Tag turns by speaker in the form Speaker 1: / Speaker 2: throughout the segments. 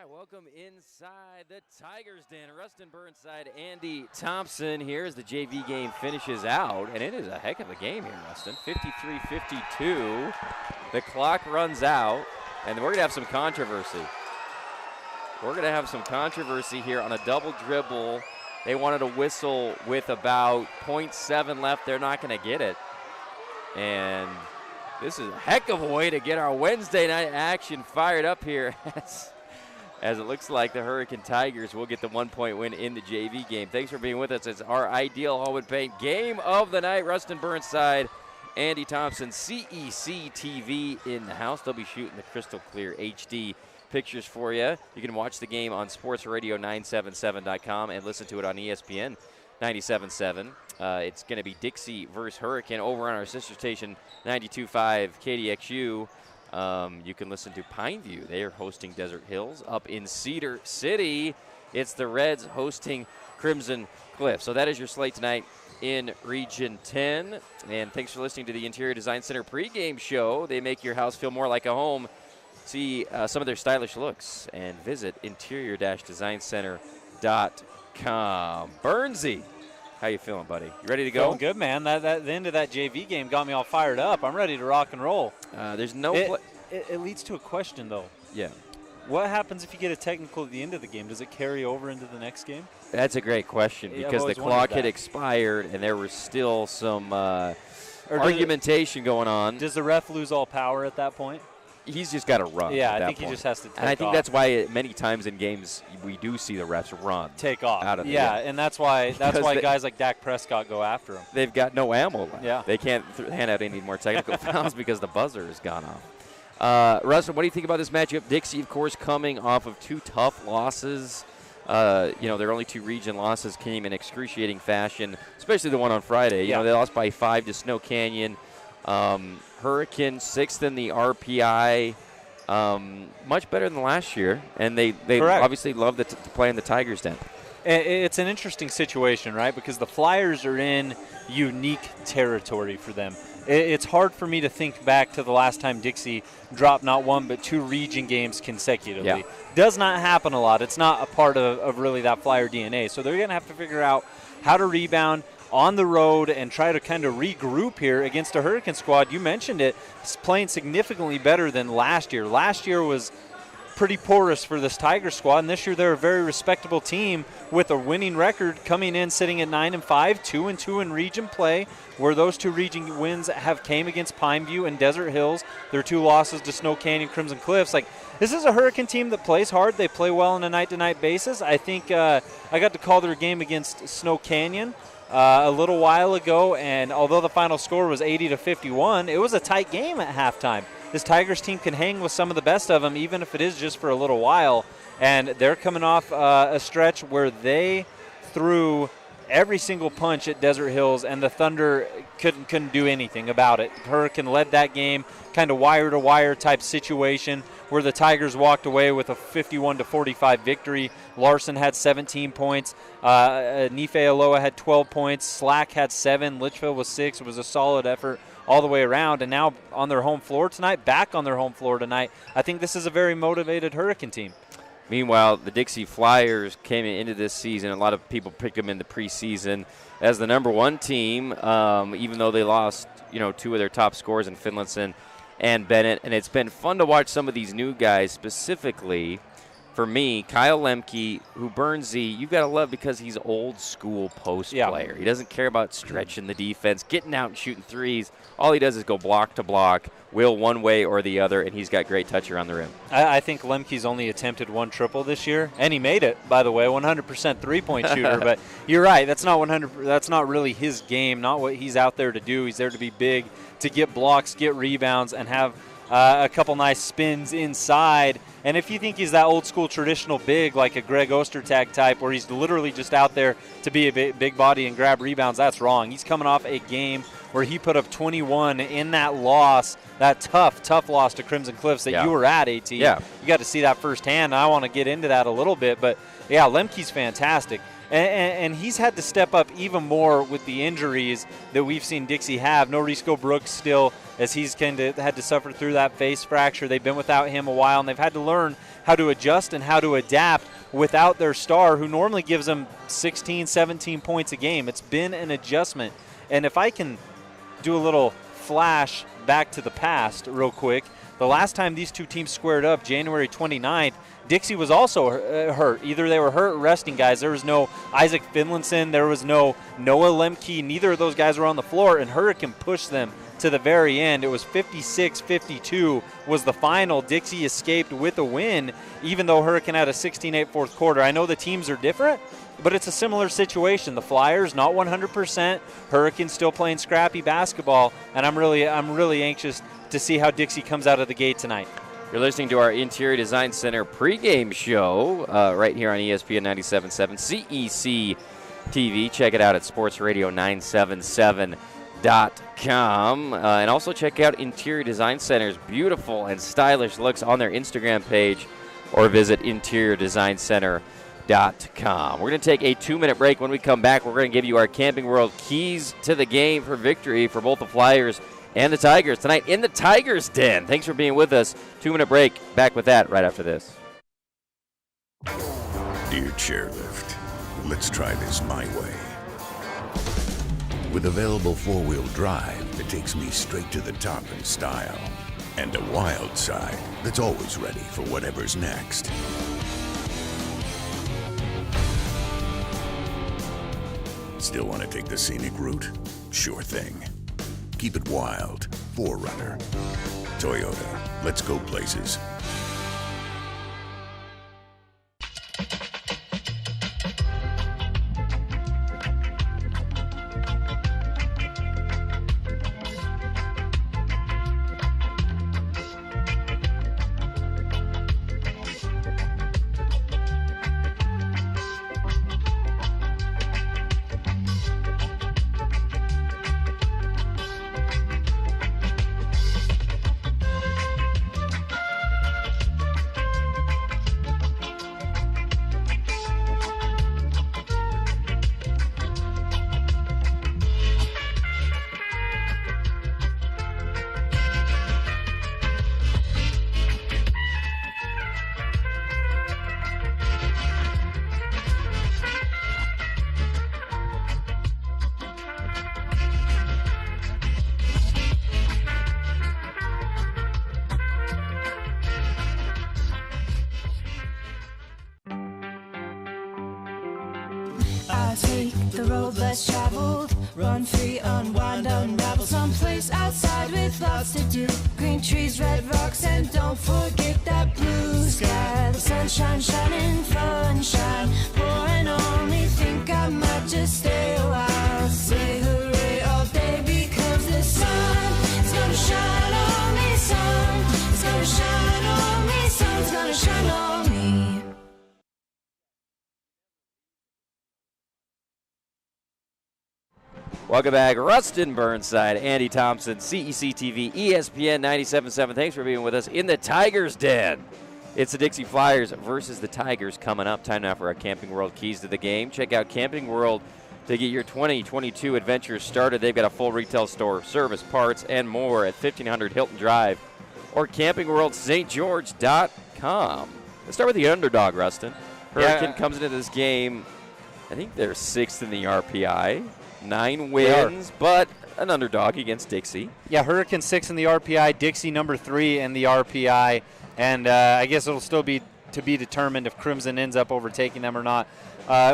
Speaker 1: right, welcome inside the Tigers Den. Rustin Burnside, Andy Thompson here as the JV game finishes out, and it is a heck of a game here, Rustin. 53-52. The clock runs out, and we're going to have some controversy. We're going to have some controversy here on a double dribble. They wanted a whistle with about 0.7 left. They're not going to get it. And this is a heck of a way to get our Wednesday night action fired up here as it looks like the Hurricane Tigers will get the 1-point win in the JV game. Thanks for being with us. It's our Ideal Home and Paint game of the night. Rustin Burnside, Andy Thompson, CEC TV in the house. They'll be shooting the crystal clear HD pictures for you. You can watch the game on sportsradio977.com and listen to it on ESPN 97.7. It's going to be Dixie versus Hurricane over on our sister station 92.5 KDXU. You can listen to Pineview. They are hosting Desert Hills. Up in Cedar City, it's the Reds hosting Crimson Cliff. So that is your slate tonight in Region 10. And thanks for listening to the Interior Design Center pregame show. They make your house feel more like a home. See some of their stylish looks and visit interior-designcenter.com. Burnsy, how you feeling, buddy? You ready to go?
Speaker 2: Feeling good, man. The end of that JV game got me all fired up. I'm ready to rock and roll.
Speaker 1: There's no
Speaker 2: it leads to a question, though.
Speaker 1: Yeah.
Speaker 2: What happens if you get a technical at the end of the game? Does it carry over into the next game?
Speaker 1: That's a great question because the clock had expired and there was still some argumentation going on.
Speaker 2: Does the ref lose all power at that point?
Speaker 1: He's just got to run.
Speaker 2: Yeah,
Speaker 1: I
Speaker 2: think he just has to take off.
Speaker 1: And I think that's why many times in games we do see the refs run.
Speaker 2: Take off.
Speaker 1: Out of the
Speaker 2: game. And that's why guys like Dak Prescott go after him.
Speaker 1: They've got no ammo left.
Speaker 2: Yeah.
Speaker 1: They can't hand out any more technical fouls because the buzzer has gone off. Rustin, what do you think about this matchup? Dixie, of course, coming off of two tough losses. Their only two region losses came in excruciating fashion, especially the one on Friday. You know, they lost by 5 to Snow Canyon. Hurricane 6th in the RPI, much better than last year, and they obviously love to play in the Tigers Den.
Speaker 2: It's an interesting situation, right? Because the Flyers are in unique territory for them. It's hard for me to think back to the last time Dixie dropped not one but two region games consecutively.
Speaker 1: Yeah.
Speaker 2: Does not happen a lot. It's not a part of really that Flyer DNA. So they're going to have to figure out how to rebound on the road and try to kind of regroup here against a Hurricane squad. You mentioned it. It's playing significantly better than last year. Last year was pretty porous for this Tiger squad, and this year they're a very respectable team with a winning record coming in sitting at 9-5, 2-2 in region play, where those two region wins have came against Pineview and Desert Hills. Their two losses to Snow Canyon, Crimson Cliffs. This is a Hurricane team that plays hard. They play well on a night-to-night basis. I think I got to call their game against Snow Canyon a little while ago, and although the final score was 80-51, it was a tight game at halftime. This Tigers team can hang with some of the best of them, even if it is just for a little while, and they're coming off a stretch where they threw every single punch at Desert Hills, and the Thunder couldn't do anything about it. Hurricane led that game, kind of wire-to-wire type situation, where the Tigers walked away with a 51-45 victory. Larson had 17 points. Nife Aloha had 12 points. Slack had 7. Litchfield was 6. It was a solid effort all the way around. And now on their home floor tonight, back on their home floor tonight, I think this is a very motivated Hurricane team.
Speaker 1: Meanwhile, the Dixie Flyers came into this season. A lot of people picked them in the preseason as the number one team, even though they lost, two of their top scorers in Finlayson and Bennett. And it's been fun to watch some of these new guys, specifically for me, Kyle Lemke, who Burnsy, you've got to love because he's old school post player. He doesn't care about stretching the defense, getting out and shooting threes. All he does is go block to block, will one way or the other, and he's got great touch around the rim.
Speaker 2: I think Lemke's only attempted one triple this year, and he made it, by the way, 100% three-point shooter. But you're right, that's not 100. That's not really his game, not what he's out there to do. He's there to be big, to get blocks, get rebounds, and have a couple nice spins inside. And if you think he's that old school traditional big like a Greg Ostertag type where he's literally just out there to be a big body and grab rebounds, that's wrong. He's coming off a game where he put up 21 in that loss, that tough loss to Crimson Cliffs that you were at, AT.
Speaker 1: Yeah.
Speaker 2: You got to see that firsthand. I want to get into that a little bit. But, yeah, Lemke's fantastic. And he's had to step up even more with the injuries that we've seen Dixie have. No Risco Brooks still, as he's kind of had to suffer through that face fracture. They've been without him a while, and they've had to learn how to adjust and how to adapt without their star, who normally gives them 16, 17 points a game. It's been an adjustment. And if I can do a little flash back to the past real quick, the last time these two teams squared up, January 29th, Dixie was also hurt. Either they were hurt or resting guys. There was no Isaac Finlinson. There was no Noah Lemke. Neither of those guys were on the floor, and Hurricane pushed them to the very end. It was 56-52 was the final. Dixie escaped with a win, even though Hurricane had a 16-8 fourth quarter. I know the teams are different, but it's a similar situation. The Flyers not 100%. Hurricane still playing scrappy basketball, and I'm really anxious to see how Dixie comes out of the gate tonight.
Speaker 1: You're listening to our Interior Design Center pregame show right here on ESPN 97.7 CEC TV. Check it out at sportsradio977.com. And also check out Interior Design Center's beautiful and stylish looks on their Instagram page, or visit interiordesignCenter.com. We're going to take a 2-minute break. When we come back, we're going to give you our Camping World keys to the game for victory for both the Flyers and the Tigers tonight in the Tigers Den. Thanks for being with us. 2-minute break. Back with that right after this.
Speaker 3: Dear Chairlift, let's try this my way. With available 4-wheel drive that takes me straight to the top in style, and a wild side that's always ready for whatever's next. Still want to take the scenic route? Sure thing. Keep it wild. 4Runner. Toyota. Let's go places.
Speaker 4: I take the road less traveled, run free, unwind, unravel someplace outside with lots to do. Green trees, red rocks, and don't forget that blue sky. The sunshine shining, sunshine pouring on me. Think I might just stay a while. Say hooray all day because the sun is gonna shine on me. Sun is gonna shine on me. Sun's gonna shine on me.
Speaker 1: Welcome back. Rustin Burnside, Andy Thompson, CEC TV, ESPN 97.7. Thanks for being with us in the Tigers Den. It's the Dixie Flyers versus the Tigers coming up. Time now for our Camping World keys to the game. Check out Camping World to get your 2022 adventures started. They've got a full retail store, service, parts, and more at 1500 Hilton Drive or campingworldstgeorge.com. Let's start with the underdog, Rustin. Hurricane comes into this game, I think they're 6th in the RPI. 9 wins, but an underdog against Dixie.
Speaker 2: Yeah, Hurricane 6 in the RPI, Dixie number 3 in the RPI, and I guess it'll still be to be determined if Crimson ends up overtaking them or not.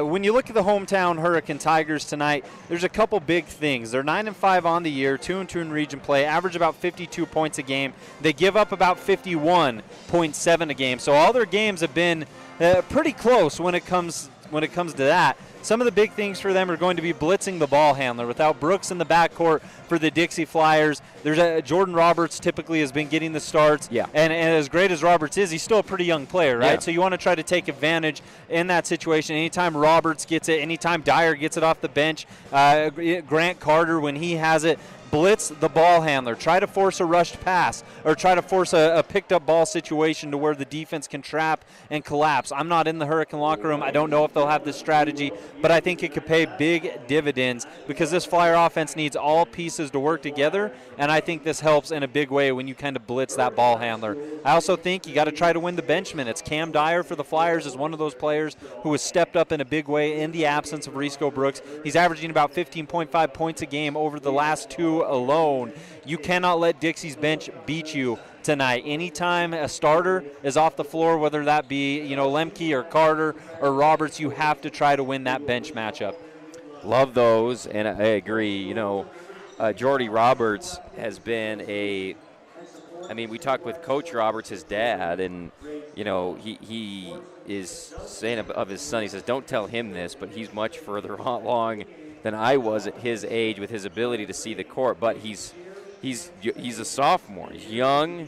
Speaker 2: When you look at the hometown Hurricane Tigers tonight, there's a couple big things. They're 9-5 on the year, 2-2 in region play, average about 52 points a game. They give up about 51.7 a game. So all their games have been pretty close when it comes to that. Some of the big things for them are going to be blitzing the ball handler. Without Brooks in the backcourt for the Dixie Flyers, there's Jordan Roberts typically has been getting the starts.
Speaker 1: Yeah.
Speaker 2: And as great as Roberts is, he's still a pretty young player, right?
Speaker 1: Yeah.
Speaker 2: So you want to try to take advantage in that situation. Anytime Roberts gets it, anytime Dyer gets it off the bench, Grant Carter when he has it, blitz the ball handler, try to force a rushed pass, or try to force a picked up ball situation to where the defense can trap and collapse. I'm not in the Hurricane locker room. I don't know if they'll have this strategy, but I think it could pay big dividends because this Flyer offense needs all pieces to work together, and I think this helps in a big way when you kind of blitz that ball handler. I also think you got to try to win the bench minutes. Cam Dyer for the Flyers is one of those players who has stepped up in a big way in the absence of Risco Brooks. He's averaging about 15.5 points a game over the last 2 alone. You cannot let Dixie's bench beat you tonight. Anytime a starter is off the floor, whether that be, Lemke or Carter or Roberts, you have to try to win that bench matchup.
Speaker 1: Love those, and I agree. Jordy Roberts has been we talked with Coach Roberts, his dad, and, he is saying of his son, he says, don't tell him this, but he's much further along than I was at his age with his ability to see the court. But he's a sophomore. He's young,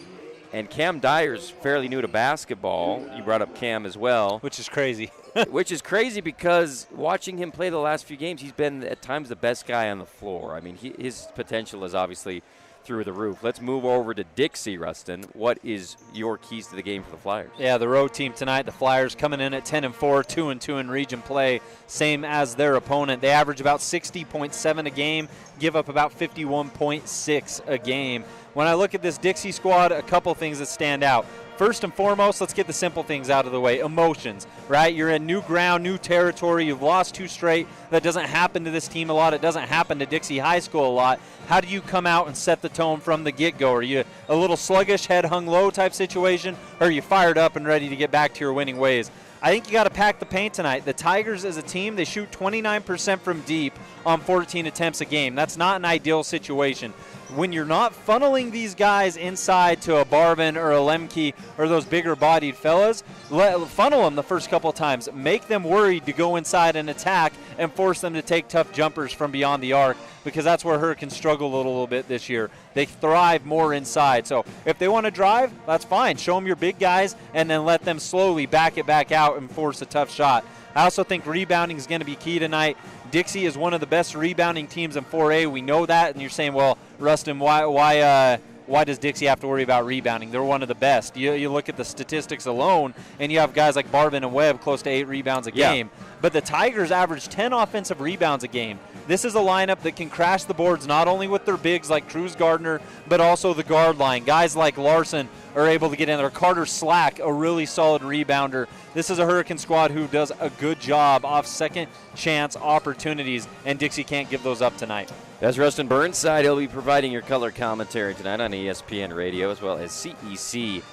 Speaker 1: and Cam Dyer's fairly new to basketball. You brought up Cam as well.
Speaker 2: Which is crazy.
Speaker 1: Which is crazy because watching him play the last few games, he's been at times the best guy on the floor. I mean, his potential is obviously through the roof. Let's move over to Dixie, Rustin. What is your keys to the game for the Flyers?
Speaker 2: Yeah, the road team tonight, the Flyers coming in at 10-4, 2-2 in region play, same as their opponent. They average about 60.7 a game, give up about 51.6 a game. When I look at this Dixie squad, a couple things that stand out. First and foremost, let's get the simple things out of the way. Emotions, right? You're in new ground, new territory. You've lost 2 straight. That doesn't happen to this team a lot. It doesn't happen to Dixie High School a lot. How do you come out and set the tone from the get-go? Are you a little sluggish, head hung low type situation, or are you fired up and ready to get back to your winning ways? I think you got to pack the paint tonight. The Tigers as a team, they shoot 29% from deep on 14 attempts a game. That's not an ideal situation. When you're not funneling these guys inside to a Barvin or a Lemke or those bigger-bodied fellas, funnel them the first couple of times. Make them worried to go inside and attack and force them to take tough jumpers from beyond the arc, because that's where Hurricanes struggled a little bit this year. They thrive more inside. So if they want to drive, that's fine. Show them your big guys and then let them slowly back it back out and force a tough shot. I also think rebounding is going to be key tonight. Dixie is one of the best rebounding teams in 4A. We know that, and you're saying, well, Rustin, why does Dixie have to worry about rebounding? They're one of the best. You look at the statistics alone, and you have guys like Barvin and Webb close to 8 rebounds a game. But the Tigers average 10 offensive rebounds a game. This is a lineup that can crash the boards not only with their bigs like Cruz Gardner, but also the guard line. Guys like Larson are able to get in there. Carter Slack, a really solid rebounder. This is a Hurricane squad who does a good job off second chance opportunities, and Dixie can't give those up tonight.
Speaker 1: That's Rustin Burnside. He'll be providing your color commentary tonight on ESPN Radio as well as CEC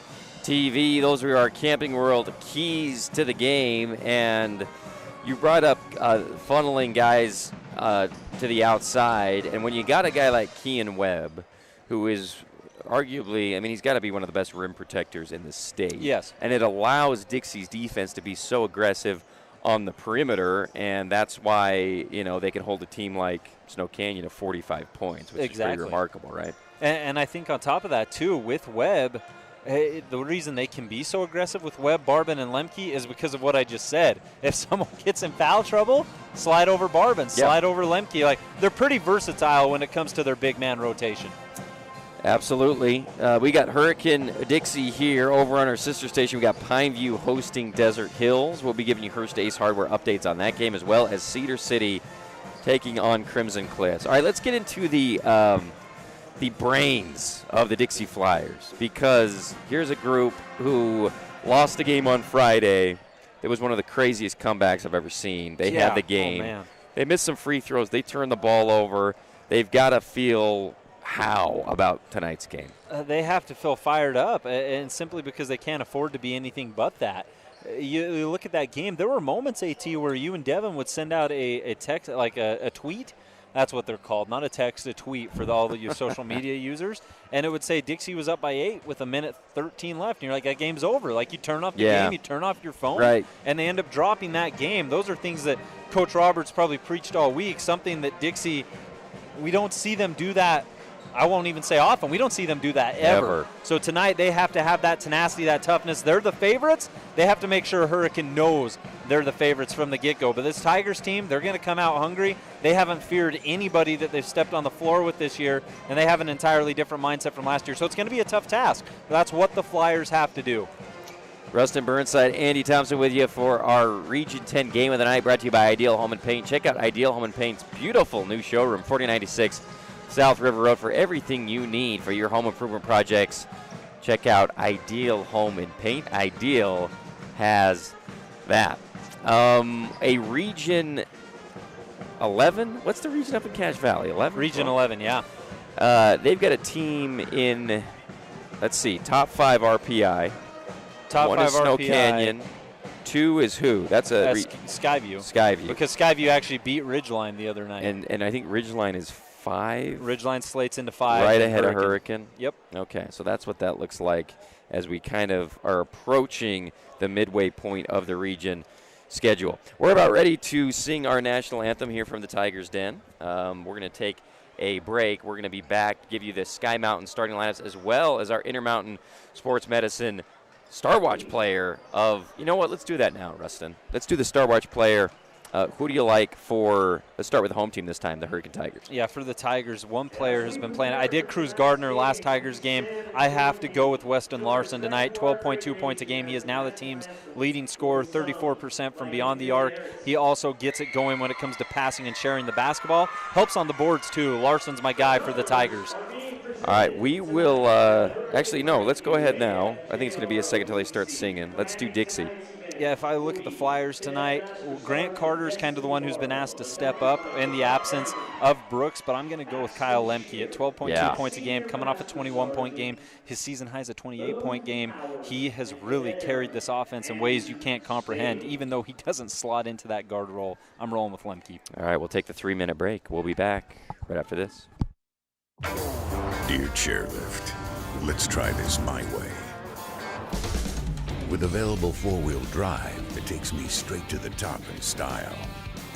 Speaker 1: TV. Those are our Camping World keys to the game, and you brought up funneling guys to the outside, and when you got a guy like Kean Webb, who is arguably, he's got to be one of the best rim protectors in the state.
Speaker 2: Yes.
Speaker 1: And it allows Dixie's defense to be so aggressive on the perimeter, and that's why, they can hold a team like Snow Canyon to 45 points, which is pretty remarkable, right?
Speaker 2: And I think on top of that, too, with Webb, the reason they can be so aggressive with Webb, Barvin, and Lemke is because of what I just said. If someone gets in foul trouble, slide over Barvin, slide over Lemke. They're pretty versatile when it comes to their big man rotation.
Speaker 1: Absolutely. We got Hurricane Dixie here. Over on our sister station, we got Pineview hosting Desert Hills. We'll be giving you Hearst Ace Hardware updates on that game, as well as Cedar City taking on Crimson Cliffs. All right, let's get into the brains of the Dixie Flyers, because here's a group who lost a game on Friday. It was one of the craziest comebacks I've ever seen. They had the game.
Speaker 2: Oh, man.
Speaker 1: They missed some free throws. They turned the ball over. They've got to feel how about tonight's game?
Speaker 2: They have to feel fired up, and simply because they can't afford to be anything but that. You look at that game, there were moments, AT, where you and Devin would send out a text, like a tweet. That's what they're called, not a text, a tweet for all of your social media users. And it would say Dixie was up by 8 with 1:13 left. And you're like, that game's over. Like, you turn off the game, you turn off your phone, and they end up dropping that game. Those are things that Coach Roberts probably preached all week, something that Dixie, we don't see them do that I won't even say often. We don't see them do that ever. So tonight they have to have that tenacity, that toughness. They're the favorites. They have to make sure Hurricane knows they're the favorites from the get-go. But this Tigers team, they're going to come out hungry. They haven't feared anybody that they've stepped on the floor with this year, and they have an entirely different mindset from last year. So it's going to be a tough task. That's what the Flyers have to do.
Speaker 1: Rustin Burnside, Andy Thompson with you for our Region 10 Game of the Night, brought to you by Ideal Home and Paint. Check out Ideal Home and Paint's beautiful new showroom, 4096 South River Road, for everything you need for your home improvement projects. Check out Ideal Home and Paint. Ideal has that. A Region 11? What's the region up in Cache Valley? 11?
Speaker 2: Region 11, yeah.
Speaker 1: They've got a team in, let's see, top 5 RPI.
Speaker 2: Top 5
Speaker 1: One is Snow
Speaker 2: RPI.
Speaker 1: Canyon. 2 is who? That's
Speaker 2: Skyview.
Speaker 1: Skyview.
Speaker 2: Because Skyview actually beat Ridgeline the other night.
Speaker 1: And I think Ridgeline is 5.
Speaker 2: Ridgeline slates into 5.
Speaker 1: Right ahead of Hurricane.
Speaker 2: Yep.
Speaker 1: Okay, so that's what that looks like as we kind of are approaching the midway point of the region schedule. We're about ready to sing our national anthem here from the Tigers Den. We're going to take a break. We're going to be back to give you the Sky Mountain starting lineups as well as our Intermountain Sports Medicine Star Watch player of, you know what, let's do that now, Rustin. Let's do the Star Watch player. Who do you like for, let's start with the home team this time, the Hurricane Tigers.
Speaker 2: Yeah, for the Tigers, one player has been playing. I did Cruz Gardner last Tigers game. I have to go with Weston Larson tonight, 12.2 points a game. He is now the team's leading scorer, 34% from beyond the arc. He also gets it going when it comes to passing and sharing the basketball. Helps on the boards, too. Larson's my guy for the Tigers.
Speaker 1: All right, we will, actually, no, let's go ahead now. I think it's going to be a second until they start singing. Let's do Dixie.
Speaker 2: Yeah, if I look at the Flyers tonight, Grant Carter's kind of the one who's been asked to step up in the absence of Brooks, but I'm going to go with Kyle Lemke at 12.2 points a game, coming off a 21-point game. His season high is a 28-point game. He has really carried this offense in ways you can't comprehend, even though he doesn't slot into that guard role. I'm rolling with Lemke.
Speaker 1: All right, we'll take the 3-minute break. We'll be back right after this.
Speaker 3: Dear Chairlift, let's try this my way. With available four-wheel drive that takes me straight to the top in style,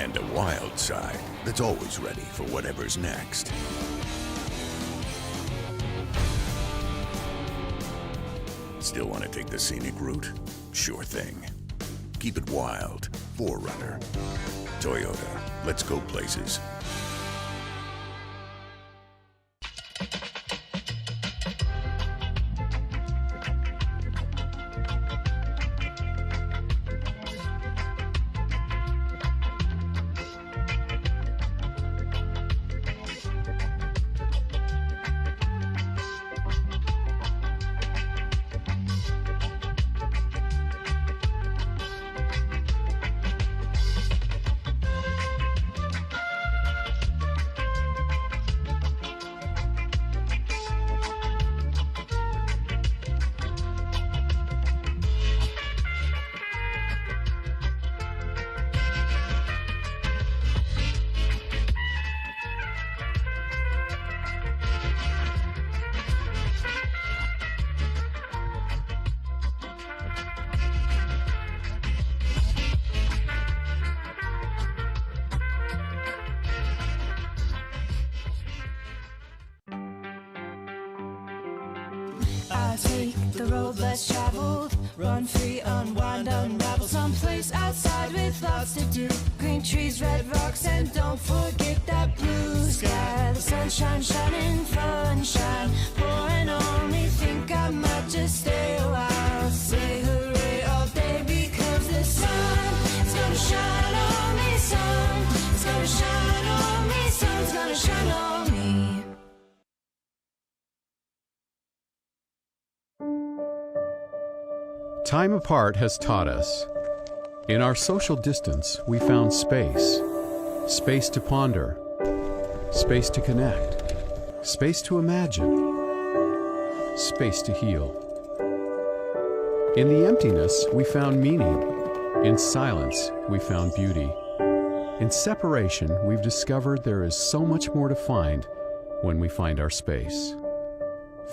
Speaker 3: and a wild side that's always ready for whatever's next. Still want to take the scenic route? Sure thing. Keep it wild. 4Runner. Toyota. Let's go places.
Speaker 4: I take the road less traveled, run free, unwind, unravel someplace outside with lots to do. Green trees, red rocks, and don't forget that blue sky. The sunshine shining, sunshine pouring on me. Think I might just stay a while. Say hooray all day because the sun is gonna shine on me. Sun is gonna shine on me. Sun's gonna shine on me.
Speaker 5: Time apart has taught us. In our social distance, we found space. Space to ponder. Space to connect. Space to imagine. Space to heal. In the emptiness, we found meaning. In silence, we found beauty. In separation, we've discovered there is so much more to find when we find our space.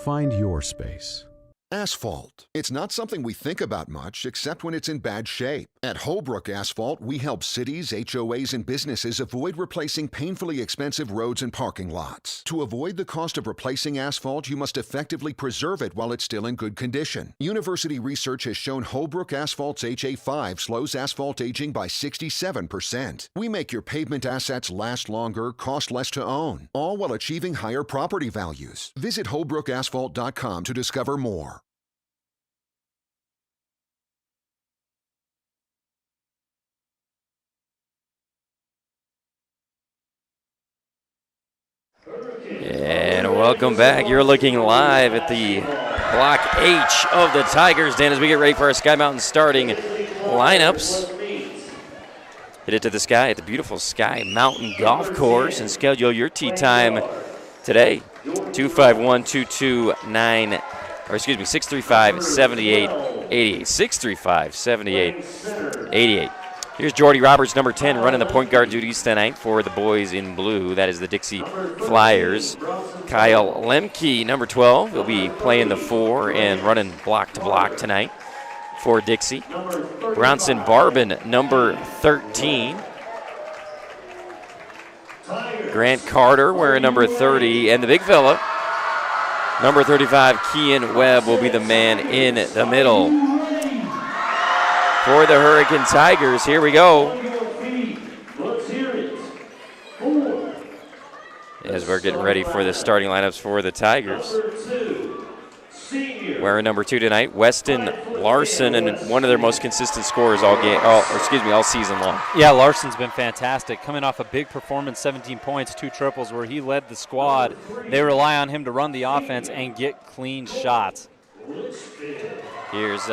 Speaker 5: Find your space.
Speaker 6: Asphalt. It's not something we think about much except when it's in bad shape. At Holbrook Asphalt, we help cities, HOAs, and businesses avoid replacing painfully expensive roads and parking lots. To avoid the cost of replacing asphalt, you must effectively preserve it while it's still in good condition. University research has shown Holbrook Asphalt's HA5 slows asphalt aging by 67%. We make your pavement assets last longer, cost less to own, all while achieving higher property values. Visit holbrookasphalt.com to discover more.
Speaker 1: And welcome back. You're looking live at the Block H of the Tigers Den as we get ready for our Sky Mountain starting lineups. Hit it to the sky at the beautiful Sky Mountain Golf Course and schedule your tee time today. 251-229, or excuse me, 635-7888. 635-7888. Here's Jordy Roberts, number 10, running the point guard duties tonight for the boys in blue. That is the Dixie Flyers. Kyle Lemke, number 12, will be playing the 4 and running block to block tonight for Dixie. Bronson Barbin, number 13. Grant Carter wearing number 30. And the big fella, number 35, Kean Webb, will be the man in the middle. For the Hurricane Tigers, here we go. As we're getting ready for the starting lineups for the Tigers. Wearing number 2 tonight, Weston Larson, and one of their most consistent scorers all season long.
Speaker 2: Yeah, Larson's been fantastic. Coming off a big performance, 17 points, 2 triples, where he led the squad. They rely on him to run the offense and get clean shots.
Speaker 1: Here's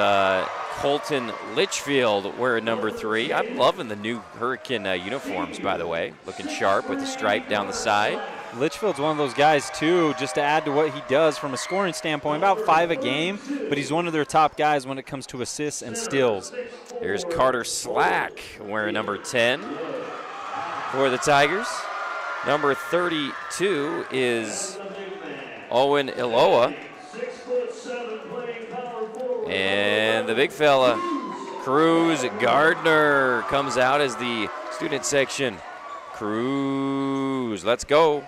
Speaker 1: Colton Litchfield wearing number 3. I'm loving the new Hurricane uniforms, by the way. Looking sharp with the stripe down the side.
Speaker 2: Litchfield's one of those guys, too, just to add to what he does from a scoring standpoint, about 5 a game, but he's one of their top guys when it comes to assists and steals.
Speaker 1: Here's Carter Slack wearing number 10 for the Tigers. Number 32 is Owen Iloa. And the big fella, Cruz Gardner, comes out as the student section. Cruz, let's go.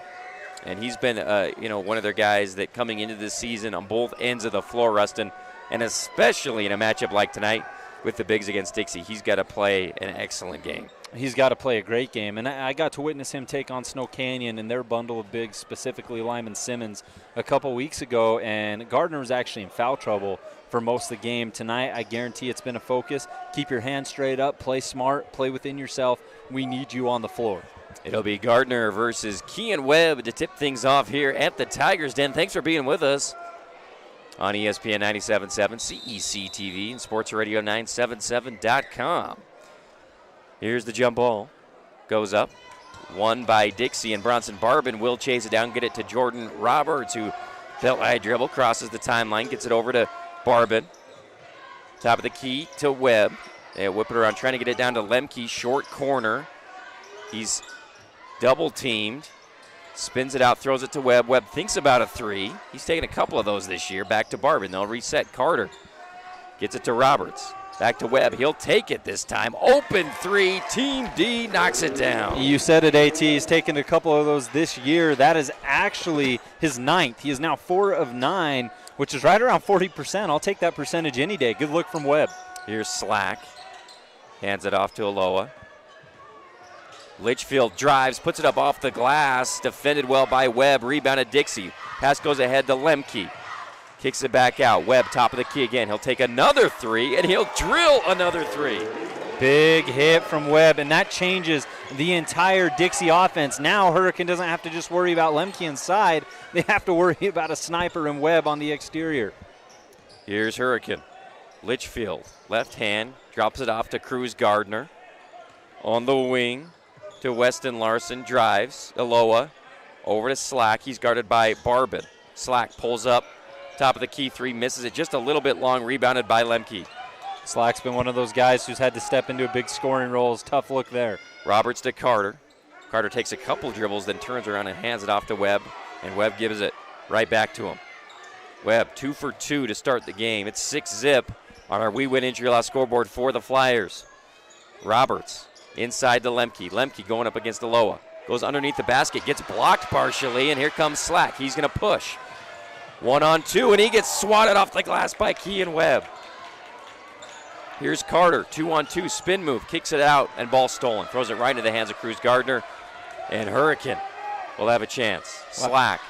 Speaker 1: And he's been, one of their guys that coming into this season on both ends of the floor, Rustin, and especially in a matchup like tonight with the bigs against Dixie, he's got to play an excellent game.
Speaker 2: He's got to play a great game, and I got to witness him take on Snow Canyon and their bundle of bigs, specifically Lyman Simmons, a couple weeks ago, and Gardner was actually in foul trouble for most of the game. Tonight, I guarantee it's been a focus. Keep your hands straight up, play smart, play within yourself. We need you on the floor.
Speaker 1: It'll be Gardner versus Kean Webb to tip things off here at the Tigers Den. Thanks for being with us on ESPN 97.7, CEC TV, and Sports Radio 977.com. Here's the jump ball. Goes up. Won by Dixie, and Bronson Barbin will chase it down, get it to Jordan Roberts, who felt high dribble, crosses the timeline, gets it over to Barbin. Top of the key to Webb. They whip it around, trying to get it down to Lemke, short corner. He's double teamed. Spins it out, throws it to Webb. Webb thinks about a 3. He's taken a couple of those this year. Back to Barbin. They'll reset. Carter gets it to Roberts. Back to Webb. He'll take it this time. Open 3. Team D knocks it down.
Speaker 2: You said it, AT. He's taken a couple of those this year. That is actually his 9th. He is now 4 of 9, which is right around 40%. I'll take that percentage any day. Good look from Webb.
Speaker 1: Here's Slack. Hands it off to Aloha. Litchfield drives, puts it up off the glass. Defended well by Webb. Rebounded Dixie. Pass goes ahead to Lemke. Kicks it back out. Webb, top of the key again. He'll take another 3, and he'll drill another 3.
Speaker 2: Big hit from Webb, and that changes the entire Dixie offense. Now Hurricane doesn't have to just worry about Lemke inside. They have to worry about a sniper and Webb on the exterior.
Speaker 1: Here's Hurricane. Litchfield, left hand, drops it off to Cruz Gardner. On the wing to Weston Larson, drives. Aloha over to Slack. He's guarded by Barbin. Slack pulls up, top of the key 3, misses it just a little bit long, rebounded by Lemke.
Speaker 2: Slack's been one of those guys who's had to step into a big scoring role. Tough look there.
Speaker 1: Roberts to Carter. Carter takes a couple dribbles, then turns around and hands it off to Webb, and Webb gives it right back to him. Webb 2 for 2 to start the game. It's 6-zip on our We Win Injury Loss scoreboard for the Flyers. Roberts inside to Lemke. Lemke going up against Aloha. Goes underneath the basket, gets blocked partially, and here comes Slack. He's going to push. 1-on-2, and he gets swatted off the glass by Kean Webb. Here's Carter, 2-on-2, spin move, kicks it out, and ball stolen. Throws it right into the hands of Cruz Gardner, and Hurricane will have a chance. Slack.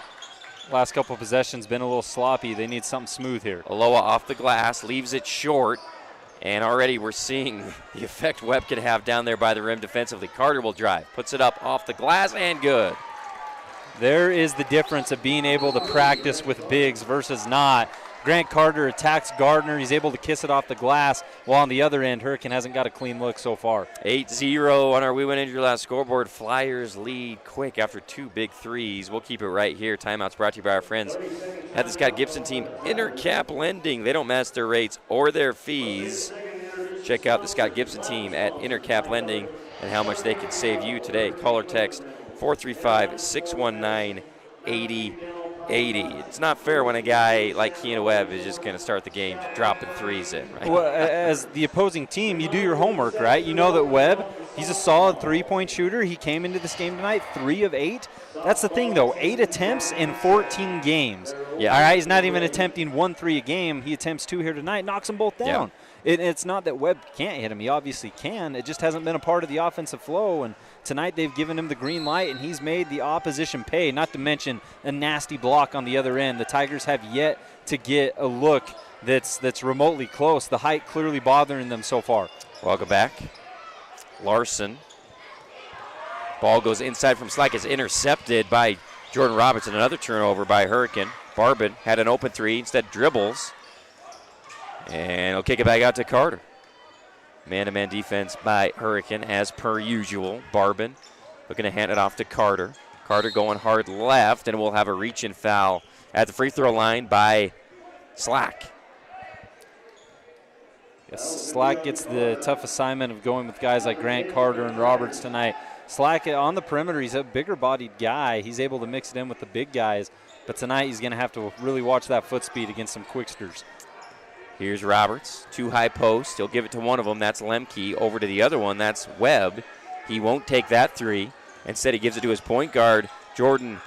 Speaker 2: Last couple of possessions been a little sloppy. They need something smooth here.
Speaker 1: Aloha off the glass, leaves it short, and already we're seeing the effect Webb can have down there by the rim defensively. Carter will drive, puts it up off the glass, and good.
Speaker 2: There is the difference of being able to practice with bigs versus not. Grant Carter attacks Gardner. He's able to kiss it off the glass, while on the other end, Hurricane hasn't got a clean look so far.
Speaker 1: 8-0 on our We Win Injury Last scoreboard. Flyers lead quick after 2 big threes. We'll keep it right here. Timeouts brought to you by our friends at the Scott Gibson team. Intercap Lending. They don't match their rates or their fees. Check out the Scott Gibson team at Intercap Lending and how much they can save you today. Call or text 435-619-8080. It's not fair when a guy like Kean Webb is just going to start the game dropping threes in, right?
Speaker 2: Well, as the opposing team, you do your homework, right? You know that Webb, he's a solid three-point shooter. He came into this game tonight 3 of 8. That's the thing, though, 8 attempts in 14 games.
Speaker 1: Yeah.
Speaker 2: All right, he's not even attempting 1-3 a game. He attempts 2 here tonight, knocks them both down.
Speaker 1: Yeah.
Speaker 2: It's not that Webb can't hit him. He obviously can. It just hasn't been a part of the offensive flow, and tonight they've given him the green light, and he's made the opposition pay, not to mention a nasty block on the other end. The Tigers have yet to get a look that's remotely close. The height clearly bothering them so far.
Speaker 1: Welcome back. Larson. Ball goes inside from Slack. Is intercepted by Jordan Robertson. Another turnover by Hurricane. Barbin had an open three. Instead dribbles. And he'll kick it back out to Carter. Man-to-man defense by Hurricane as per usual. Barbin looking to hand it off to Carter. Carter going hard left, and we'll have a reach-in foul at the free throw line by Slack.
Speaker 2: Yes, Slack gets the tough assignment of going with guys like Grant Carter and Roberts tonight. Slack on the perimeter, he's a bigger-bodied guy. He's able to mix it in with the big guys. But tonight he's going to have to really watch that foot speed against some quicksters.
Speaker 1: Here's Roberts, 2 high posts. He'll give it to one of them. That's Lemke. Over to the other one. That's Webb. He won't take that 3. Instead, he gives it to his point guard, Jordan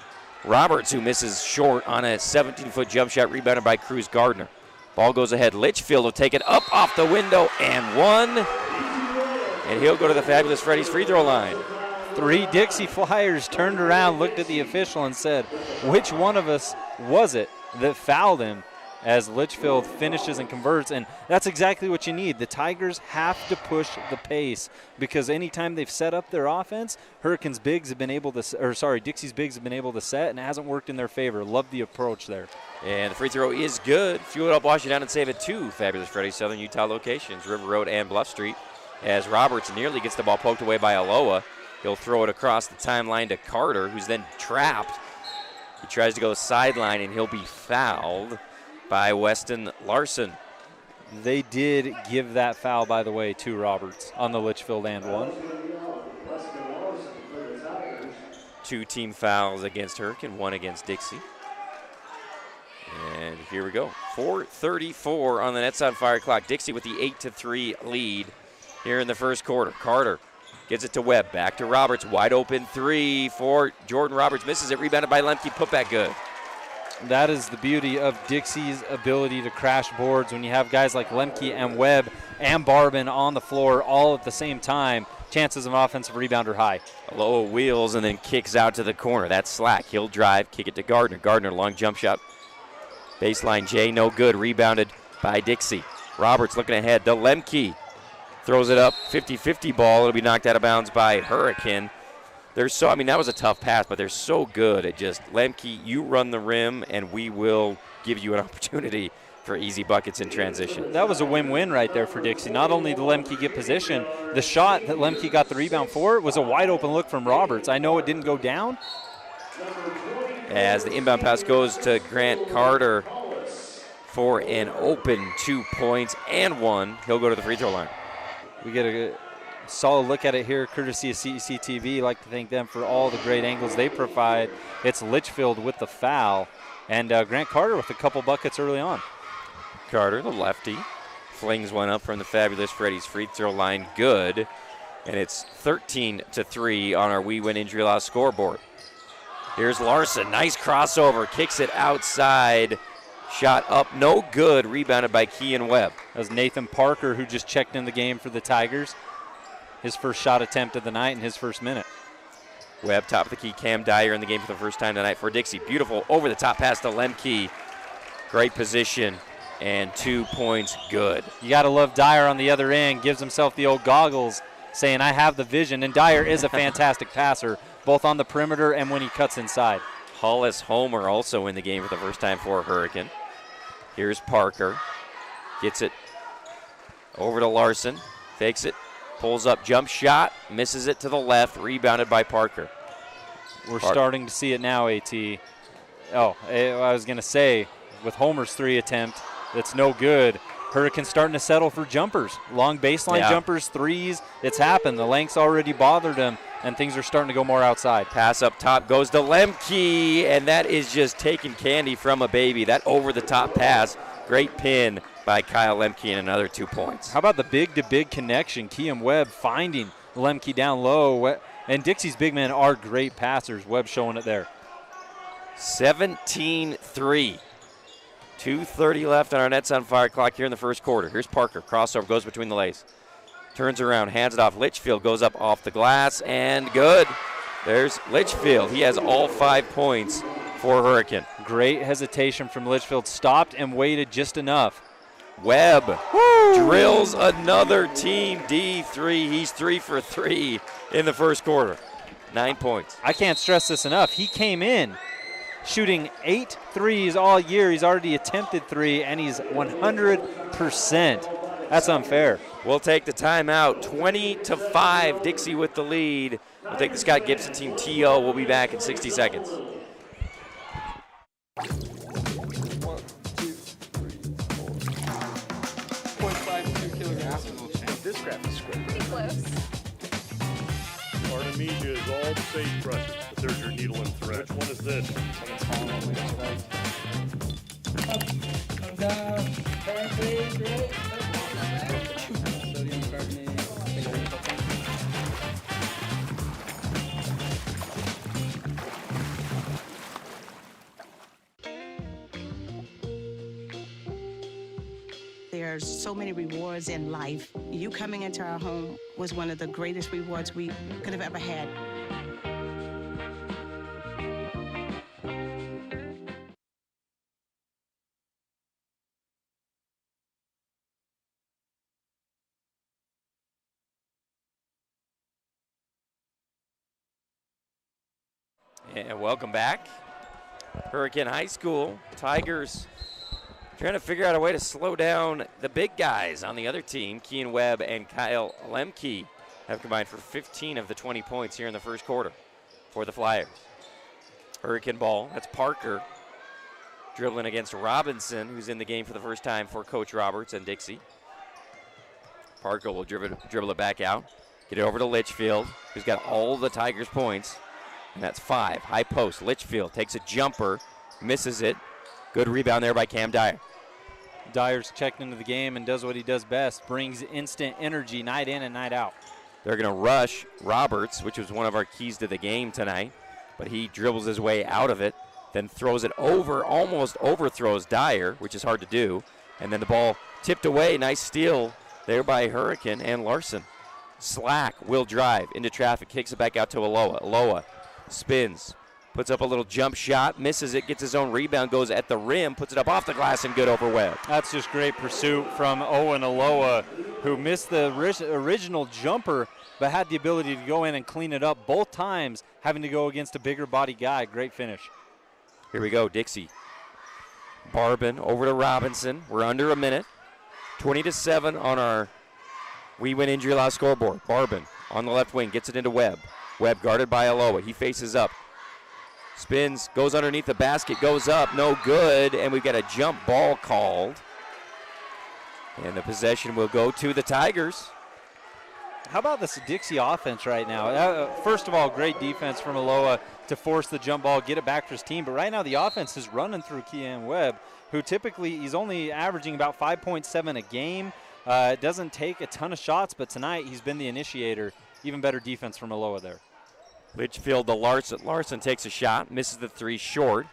Speaker 1: Roberts, who misses short on a 17-foot jump shot rebounded by Cruz Gardner. Ball goes ahead. Litchfield will take it up off the window and 1. And he'll go to the Fabulous Freddy's free throw line.
Speaker 2: 3 Dixie Flyers turned around, looked at the official, and said, which one of us was it that fouled him? As Litchfield finishes and converts, and that's exactly what you need. The Tigers have to push the pace because anytime they've set up their offense, Dixie's bigs have been able to set, and it hasn't worked in their favor. Love the approach there.
Speaker 1: And the free throw is good. Fuel it up, wash it down, and save it 2 Fabulous Freddy's Southern Utah locations, River Road and Bluff Street. As Roberts nearly gets the ball poked away by Aloha, he'll throw it across the timeline to Carter, who's then trapped. He tries to go sideline, and he'll be fouled by Weston Larson.
Speaker 2: They did give that foul, by the way, to Roberts on the Litchfield and 1.
Speaker 1: 2 team fouls against Hurricane, 1 against Dixie. And here we go. 4:34 on the Nets on Fire clock. Dixie with the 8-3 lead here in the first quarter. Carter gives it to Webb. Back to Roberts. Wide open 3 for Jordan Roberts. Misses it. Rebounded by Lemke. Put back good.
Speaker 2: That is the beauty of Dixie's ability to crash boards when you have guys like Lemke and Webb and Barbin on the floor all at the same time. Chances of an offensive rebound are high.
Speaker 1: Low wheels and then kicks out to the corner. That's Slack. He'll drive, kick it to Gardner. Gardner, long jump shot. Baseline J, no good. Rebounded by Dixie. Roberts looking ahead to Lemke. Throws it up, 50-50 ball. It'll be knocked out of bounds by Hurricane. That was a tough pass, but they're so good at just, Lemke, you run the rim, and we will give you an opportunity for easy buckets in transition.
Speaker 2: That was a win-win right there for Dixie. Not only did Lemke get position, the shot that Lemke got the rebound for was a wide-open look from Roberts. I know it didn't go down.
Speaker 1: As the inbound pass goes to Grant Carter for an open 2 points and 1. He'll go to the free throw line.
Speaker 2: We get a solid look at it here, courtesy of CCTV. I'd like to thank them for all the great angles they provide. It's Litchfield with the foul, and Grant Carter with a couple buckets early on.
Speaker 1: Carter, the lefty, flings one up from the Fabulous Freddy's free throw line. Good. And it's 13-3 on our We Win Injury Loss scoreboard. Here's Larson. Nice crossover. Kicks it outside. Shot up, no good. Rebounded by Kean Webb.
Speaker 2: That was Nathan Parker, who just checked in the game for the Tigers. His first shot attempt of the night in his first minute.
Speaker 1: Webb, top of the key. Cam Dyer in the game for the first time tonight for Dixie. Beautiful over-the-top pass to Lemke. Great position, and 2 points good.
Speaker 2: You got to love Dyer on the other end. Gives himself the old goggles, saying, I have the vision. And Dyer is a fantastic passer, both on the perimeter and when he cuts inside.
Speaker 1: Hollis Homer also in the game for the first time for Hurricane. Here's Parker. Gets it over to Larson. Fakes it. Pulls up, jump shot. Misses it to the left. Rebounded by Parker.
Speaker 2: We're starting to see it now, AT. Oh, I was going to say, with Homer's 3 attempt, that's no good. Hurricane's starting to settle for jumpers. Long baseline jumpers, threes. It's happened. The length's already bothered him, and things are starting to go more outside.
Speaker 1: Pass up top goes to Lemke, and that is just taking candy from a baby. That over-the-top pass, great pin by Kyle Lemke, and another 2 points.
Speaker 2: How about the big-to-big connection? Kean Webb finding Lemke down low, and Dixie's big men are great passers. Webb showing it there.
Speaker 1: 17-3. 2:30 left on our Nets on Fire clock here in the first quarter. Here's Parker. Crossover goes between the legs. Turns around, hands it off. Litchfield goes up off the glass, and good. There's Litchfield. He has all 5 points for Hurricane.
Speaker 2: Great hesitation from Litchfield. Stopped and waited just enough.
Speaker 1: Webb drills another team D3. He's 3 for 3 in the first quarter. 9 points.
Speaker 2: I can't stress this enough. He came in shooting 8 threes all year. He's already attempted 3, and he's 100%. That's unfair.
Speaker 1: We'll take the timeout. 20-5, Dixie with the lead. We'll take the Scott Gibson team TO. We'll be back in 60 seconds.
Speaker 7: 1, 2, 3, 4. 0.52 kilograms. This graph is great.
Speaker 8: Pretty close.
Speaker 9: Artemisia is all the sage brushes, but there's your needle and thread. Which one is this?
Speaker 7: Come down. Perfect. Great. Sodium carbonate.
Speaker 10: There's so many rewards in life. You coming into our home was one of the greatest rewards we could have ever had.
Speaker 1: And welcome back. Hurricane High School. Tigers trying to figure out a way to slow down the big guys on the other team. Kean Webb and Kyle Lemke have combined for 15 of the 20 points here in the first quarter for the Flyers. Hurricane ball. That's Parker dribbling against Robinson, who's in the game for the first time for Coach Roberts and Dixie. Parker will dribble it back out. Get it over to Litchfield, who's got all the Tigers' points. And that's 5. High post. Litchfield takes a jumper, misses it. Good rebound there by Cam Dyer.
Speaker 2: Dyer's checked into the game and does what he does best, brings instant energy night in and night out.
Speaker 1: They're going to rush Roberts, which was one of our keys to the game tonight, but he dribbles his way out of it, then throws it over, almost overthrows Dyer, which is hard to do, and then the ball tipped away. Nice steal there by Hurricane and Larson. Slack will drive into traffic, kicks it back out to Aloha. Aloha spins, puts up a little jump shot, misses it, gets his own rebound, goes at the rim, puts it up off the glass, and good over Webb.
Speaker 2: That's just great pursuit from Owen Aloha, who missed the original jumper, but had the ability to go in and clean it up both times, having to go against a bigger body guy. Great finish.
Speaker 1: Here we go, Dixie. Barbin over to Robinson. We're under a minute. 20-7 on our We Win Injury Loss scoreboard. Barbin on the left wing, gets it into Webb. Webb guarded by Aloha. He faces up. Spins, goes underneath the basket, goes up, no good, and we've got a jump ball called. And the possession will go to the Tigers.
Speaker 2: How about this Dixie offense right now? First of all, great defense from Aloha to force the jump ball, get it back for his team. But right now the offense is running through Kean Webb, who typically he's only averaging about 5.7 a game. Doesn't take a ton of shots, but tonight he's been the initiator even better defense from Aloha there.
Speaker 1: Litchfield to Larson. Larson takes a shot, misses the three short.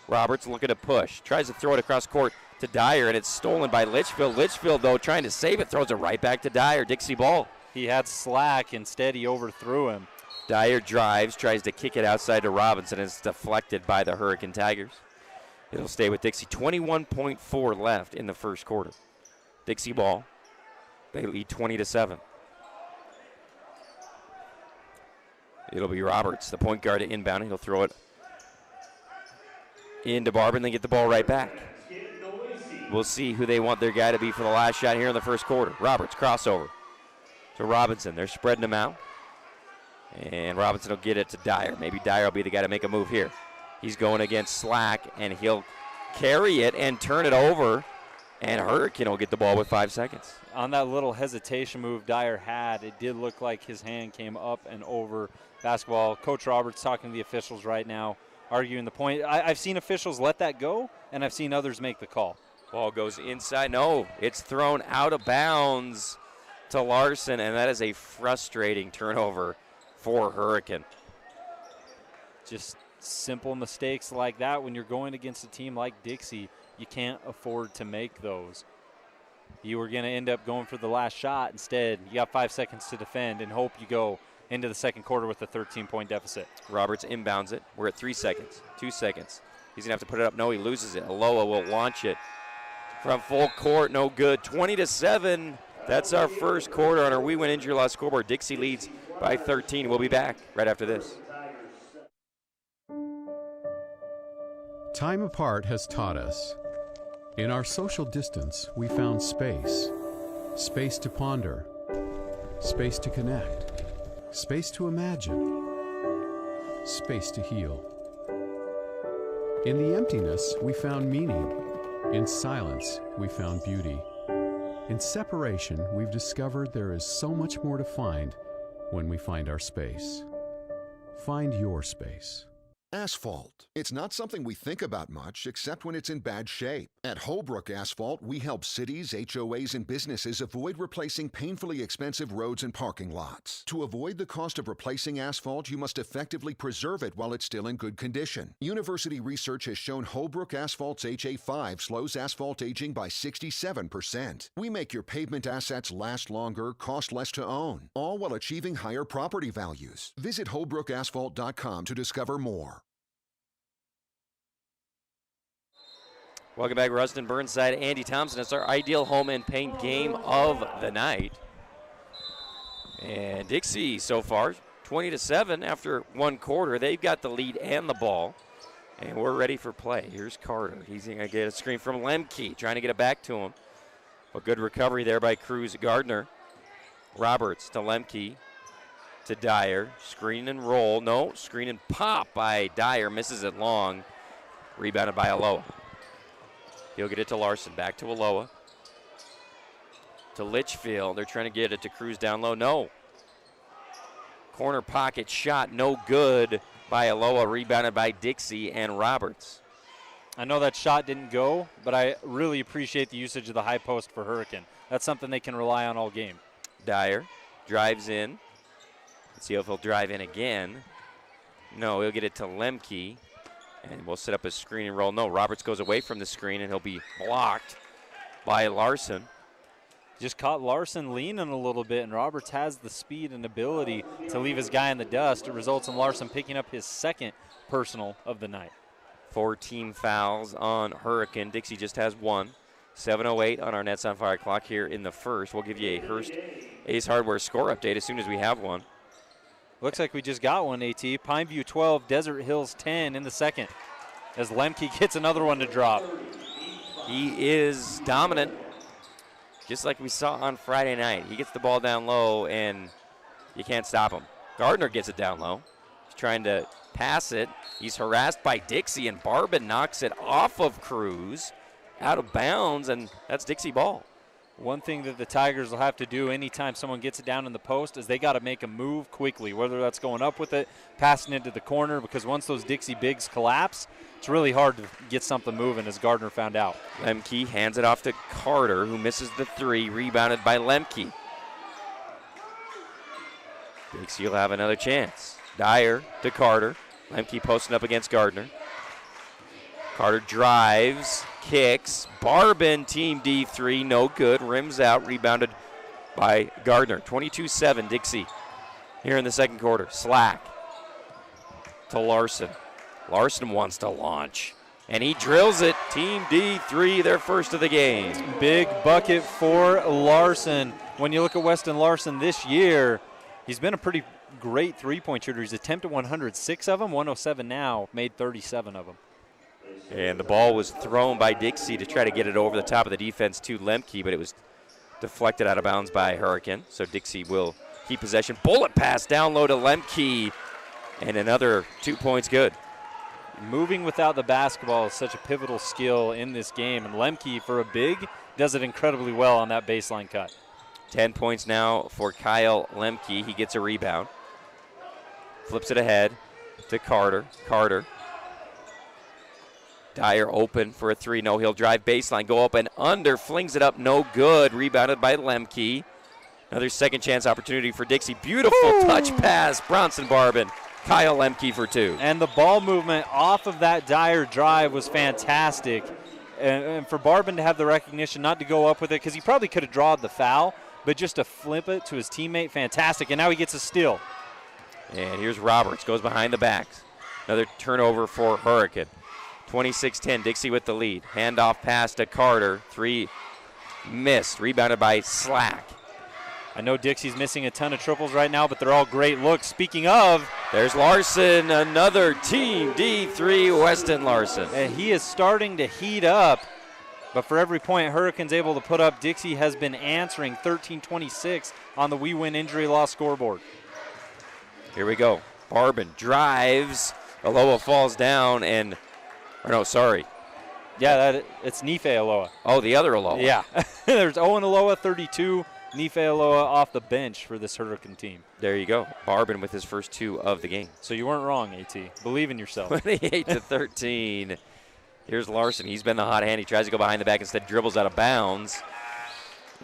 Speaker 1: Roberts looking to push. Tries to throw it across court to Dyer, and it's stolen by Litchfield. Litchfield, though, trying to save it, throws it right back to Dyer. Dixie ball.
Speaker 2: He had slack. Instead, he overthrew him.
Speaker 1: Dyer drives, tries to kick it outside to Robinson, and it's deflected by the Hurricane Tigers. It'll stay with Dixie. 21.4 left in the first quarter. Dixie ball. They lead 20-7. It'll be Roberts, the point guard, to inbound. He'll throw it into Barber and then get the ball right back. We'll see who they want their guy to be for the last shot here in the first quarter. Roberts, crossover to Robinson. They're spreading him out. And Robinson will get it to Dyer. Maybe Dyer will be the guy to make a move here. He's going against Slack, and he'll carry it and turn it over. And Hurricane will get the ball with 5 seconds.
Speaker 2: On that little hesitation move Dyer had, it did look like his hand came up and over basketball. Coach Roberts talking to the officials right now, arguing the point. I've seen officials let that go, and I've seen others make the call.
Speaker 1: Ball goes inside. No, it's thrown out of bounds to Larson, and that is a frustrating turnover for Hurricane.
Speaker 2: Just simple mistakes like that when you're going against a team like Dixie. You can't afford to make those. You were going to end up going for the last shot. Instead, you got 5 seconds to defend and hope you go into the second quarter with a 13-point deficit.
Speaker 1: Roberts inbounds it. We're at 3 seconds, 2 seconds. He's going to have to put it up. No, he loses it. Aloha will launch it from full court. No good. 20-7. That's our first quarter on our We Win Injury Loss scoreboard. Dixie leads by 13. We'll be back right after this.
Speaker 5: Time apart has taught us. In our social distance, we found space. Space to ponder. Space to connect. Space to imagine. Space to heal. In the emptiness, we found meaning. In silence, we found beauty. In separation, we've discovered there is so much more to find when we find our space. Find your space.
Speaker 6: Asphalt. It's not something we think about much except when it's in bad shape. At Holbrook Asphalt, we help cities, HOAs, and businesses avoid replacing painfully expensive roads and parking lots. To avoid the cost of replacing asphalt, you must effectively preserve it while it's still in good condition. University research has shown Holbrook Asphalt's HA5 slows asphalt aging by 67%. We make your pavement assets last longer, cost less to own, all while achieving higher property values. Visit holbrookasphalt.com to discover more.
Speaker 1: Welcome back, Ruston Burnside, Andy Thompson. It's our ideal home and paint game of the night. And Dixie so far, 20-7 after one quarter. They've got the lead and the ball. And we're ready for play. Here's Carter. He's going to get a screen from Lemke, trying to get it back to him. A good recovery there by Cruz Gardner. Roberts to Lemke, to Dyer. Screen and roll. No, screen and pop by Dyer. Misses it long. Rebounded by Aloha. He'll get it to Larson. Back to Aloha. To Litchfield. They're trying to get it to Cruz down low. No. Corner pocket shot. No good by Aloha. Rebounded by Dixie and Roberts.
Speaker 2: I know that shot didn't go, but I really appreciate the usage of the high post for Hurricane. That's something they can rely on all game.
Speaker 1: Dyer drives in. Let's see if he'll drive in again. No, he'll get it to Lemke. And we'll set up a screen and roll. No, Roberts goes away from the screen, and he'll be blocked by Larson.
Speaker 2: Just caught Larson leaning a little bit, and Roberts has the speed and ability to leave his guy in the dust. It results in Larson picking up his second personal of the night.
Speaker 1: 4 team fouls on Hurricane. Dixie just has one. 7:08 on our Nets on Fire clock here in the first. We'll give you a Hearst Ace Hardware score update as soon as we have one.
Speaker 2: Looks like we just got one, AT. Pineview 12, Desert Hills 10 in the second, as Lemke gets another one to drop.
Speaker 1: He is dominant, just like we saw on Friday night. He gets the ball down low, and you can't stop him. Gardner gets it down low. He's trying to pass it. He's harassed by Dixie, and Barbin knocks it off of Cruz, out of bounds, and that's Dixie ball.
Speaker 2: One thing that the Tigers will have to do anytime someone gets it down in the post is they got to make a move quickly, whether that's going up with it, passing it to the corner, because once those Dixie bigs collapse, it's really hard to get something moving, as Gardner found out.
Speaker 1: Lemke hands it off to Carter, who misses the three, rebounded by Lemke. Dixie will have another chance. Dyer to Carter. Lemke posting up against Gardner. Carter drives, kicks. Barbin, team D3, no good. Rims out, rebounded by Gardner. 22-7, Dixie here in the second quarter. Slack to Larson. Larson wants to launch, and he drills it. Team D3, their first of the game.
Speaker 2: Big bucket for Larson. When you look at Weston Larson this year, he's been a pretty great three-point shooter. He's attempted 106 of them, 107 now, made 37 of them.
Speaker 1: And the ball was thrown by Dixie to try to get it over the top of the defense to Lemke, but it was deflected out of bounds by Hurricane. So Dixie will keep possession. Bullet pass down low to Lemke, and another 2 points good.
Speaker 2: Moving without the basketball is such a pivotal skill in this game, and Lemke, for a big, does it incredibly well on that baseline cut.
Speaker 1: 10 points now for Kyle Lemke. He gets a rebound. Flips it ahead to Carter. Carter. Dyer open for a three. No, he'll drive baseline, go up and under, flings it up, no good. Rebounded by Lemke. Another second chance opportunity for Dixie. Beautiful touch pass. Bronson Barbin. Kyle Lemke for two.
Speaker 2: And the ball movement off of that Dyer drive was fantastic. And for Barbin to have the recognition not to go up with it, because he probably could have drawn the foul, but just to flip it to his teammate, fantastic. And now he gets a steal.
Speaker 1: And here's Roberts, goes behind the backs. Another turnover for Hurricane. 26-10, Dixie with the lead. Handoff pass to Carter. Three missed, rebounded by Slack.
Speaker 2: I know Dixie's missing a ton of triples right now, but they're all great looks. Speaking of,
Speaker 1: there's Larson, another team D3, Weston Larson.
Speaker 2: And he is starting to heat up, but for every point Hurricane's able to put up, Dixie has been answering. 13-26 on the We Win Injury Law scoreboard.
Speaker 1: Here we go. Barbin drives. Aloha falls down and,
Speaker 2: Yeah, it's Nife Aloha.
Speaker 1: Oh, the other Aloha.
Speaker 2: Yeah. There's Owen Aloha, 32. Nife Aloha off the bench for this Hurricane team.
Speaker 1: There you go. Barbin with his first two of the game.
Speaker 2: So you weren't wrong, AT. Believe in yourself.
Speaker 1: 28-13. Here's Larson. He's been the hot hand. He tries to go behind the back, instead dribbles out of bounds.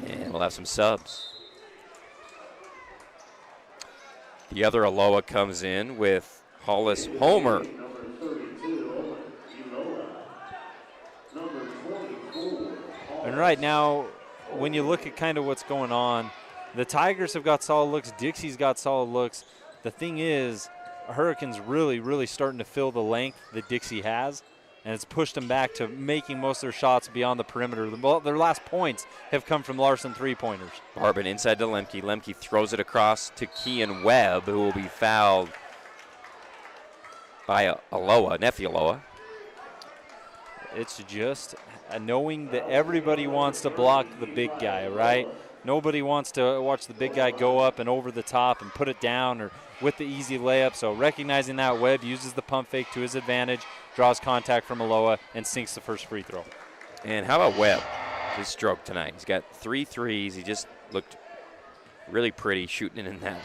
Speaker 1: And we'll have some subs. The other Aloha comes in with Hollis Homer.
Speaker 2: And right now, when you look at kind of what's going on, the Tigers have got solid looks. Dixie's got solid looks. The thing is, Hurricane's really, really starting to fill the length that Dixie has, and it's pushed them back to making most of their shots beyond the perimeter. Their last points have come from Larson three-pointers.
Speaker 1: Barbin inside to Lemke. Lemke throws it across to Kean Webb, who will be fouled by Aloha, Nephi Aloha.
Speaker 2: It's just knowing that everybody wants to block the big guy, right? Nobody wants to watch the big guy go up and over the top and put it down or with the easy layup. So recognizing that, Webb uses the pump fake to his advantage, draws contact from Aloha, and sinks the first free throw.
Speaker 1: And how about Webb? His stroke tonight. He's got 3 threes. He just looked really pretty shooting it in that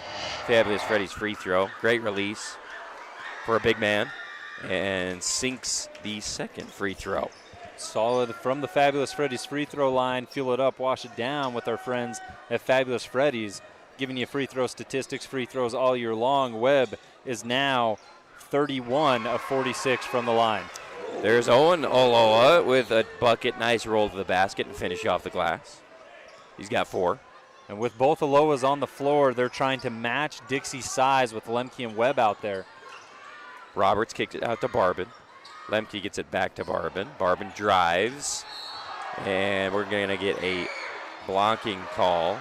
Speaker 1: Fabulous Freddy's free throw. Great release for a big man, and sinks the second free throw.
Speaker 2: Solid from the Fabulous Freddy's free throw line. Fuel it up, wash it down with our friends at Fabulous Freddy's, giving you free throw statistics, free throws all year long. Webb is now 31 of 46 from the line.
Speaker 1: There's Owen Aloha with a bucket. Nice roll to the basket and finish off the glass. He's got 4.
Speaker 2: And with both Aloas on the floor, they're trying to match Dixie's size with Lemke and Webb out there.
Speaker 1: Roberts kicked it out to Barbin. Lemke gets it back to Barbin. Barbin drives, and we're going to get a blocking call.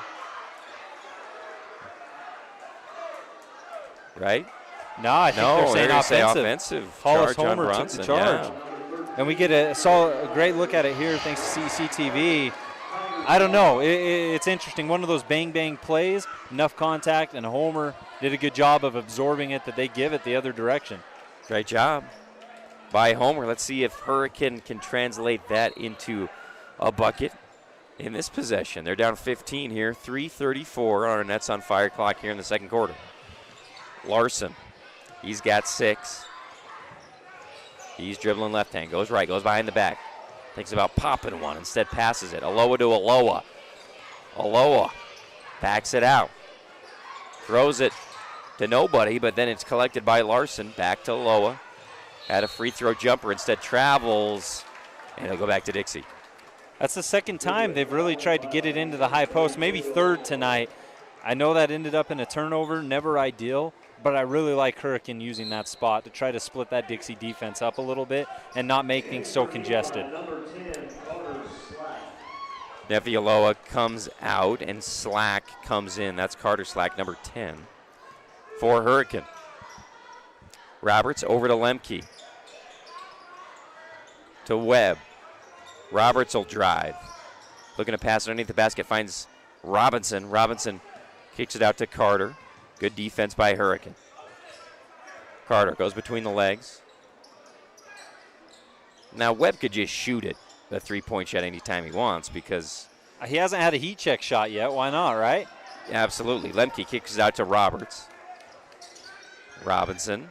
Speaker 1: Right?
Speaker 2: No, I think they're saying
Speaker 1: offensive.
Speaker 2: Hollis
Speaker 1: Charge on
Speaker 2: Homer
Speaker 1: Bronson,
Speaker 2: took the charge.
Speaker 1: yeah.
Speaker 2: And we get a great look at it here thanks to CCTV. I don't know. It's interesting. One of those bang-bang plays, enough contact, and Homer did a good job of absorbing it that they give it the other direction.
Speaker 1: Great job by Homer. Let's see if Hurricane can translate that into a bucket in this possession. They're down 15 here, 3:34 on our Nets on Fire clock here in the second quarter. Larson, he's got 6. He's dribbling left hand, goes right, goes behind the back. Thinks about popping one, instead passes it. Aloha to Aloha. Aloha backs it out. Throws it to nobody, but then it's collected by Larson. Back to Loa. Had a free throw jumper, instead travels, and it'll go back to Dixie.
Speaker 2: That's the second time they've really tried to get it into the high post, maybe third tonight. I know that ended up in a turnover, never ideal, but I really like Hurricane using that spot to try to split that Dixie defense up a little bit and not make things so congested.
Speaker 1: Nefialoa comes out and Slack comes in. That's Carter Slack, number 10 for Hurricane. Roberts over to Lemke. To Webb. Roberts will drive. Looking to pass underneath the basket, finds Robinson. Robinson kicks it out to Carter. Good defense by Hurricane. Carter goes between the legs. Now Webb could just shoot it, the three-point shot, anytime he wants because
Speaker 2: he hasn't had a heat check shot yet. Why not, right?
Speaker 1: Absolutely. Lemke kicks it out to Roberts. Robinson.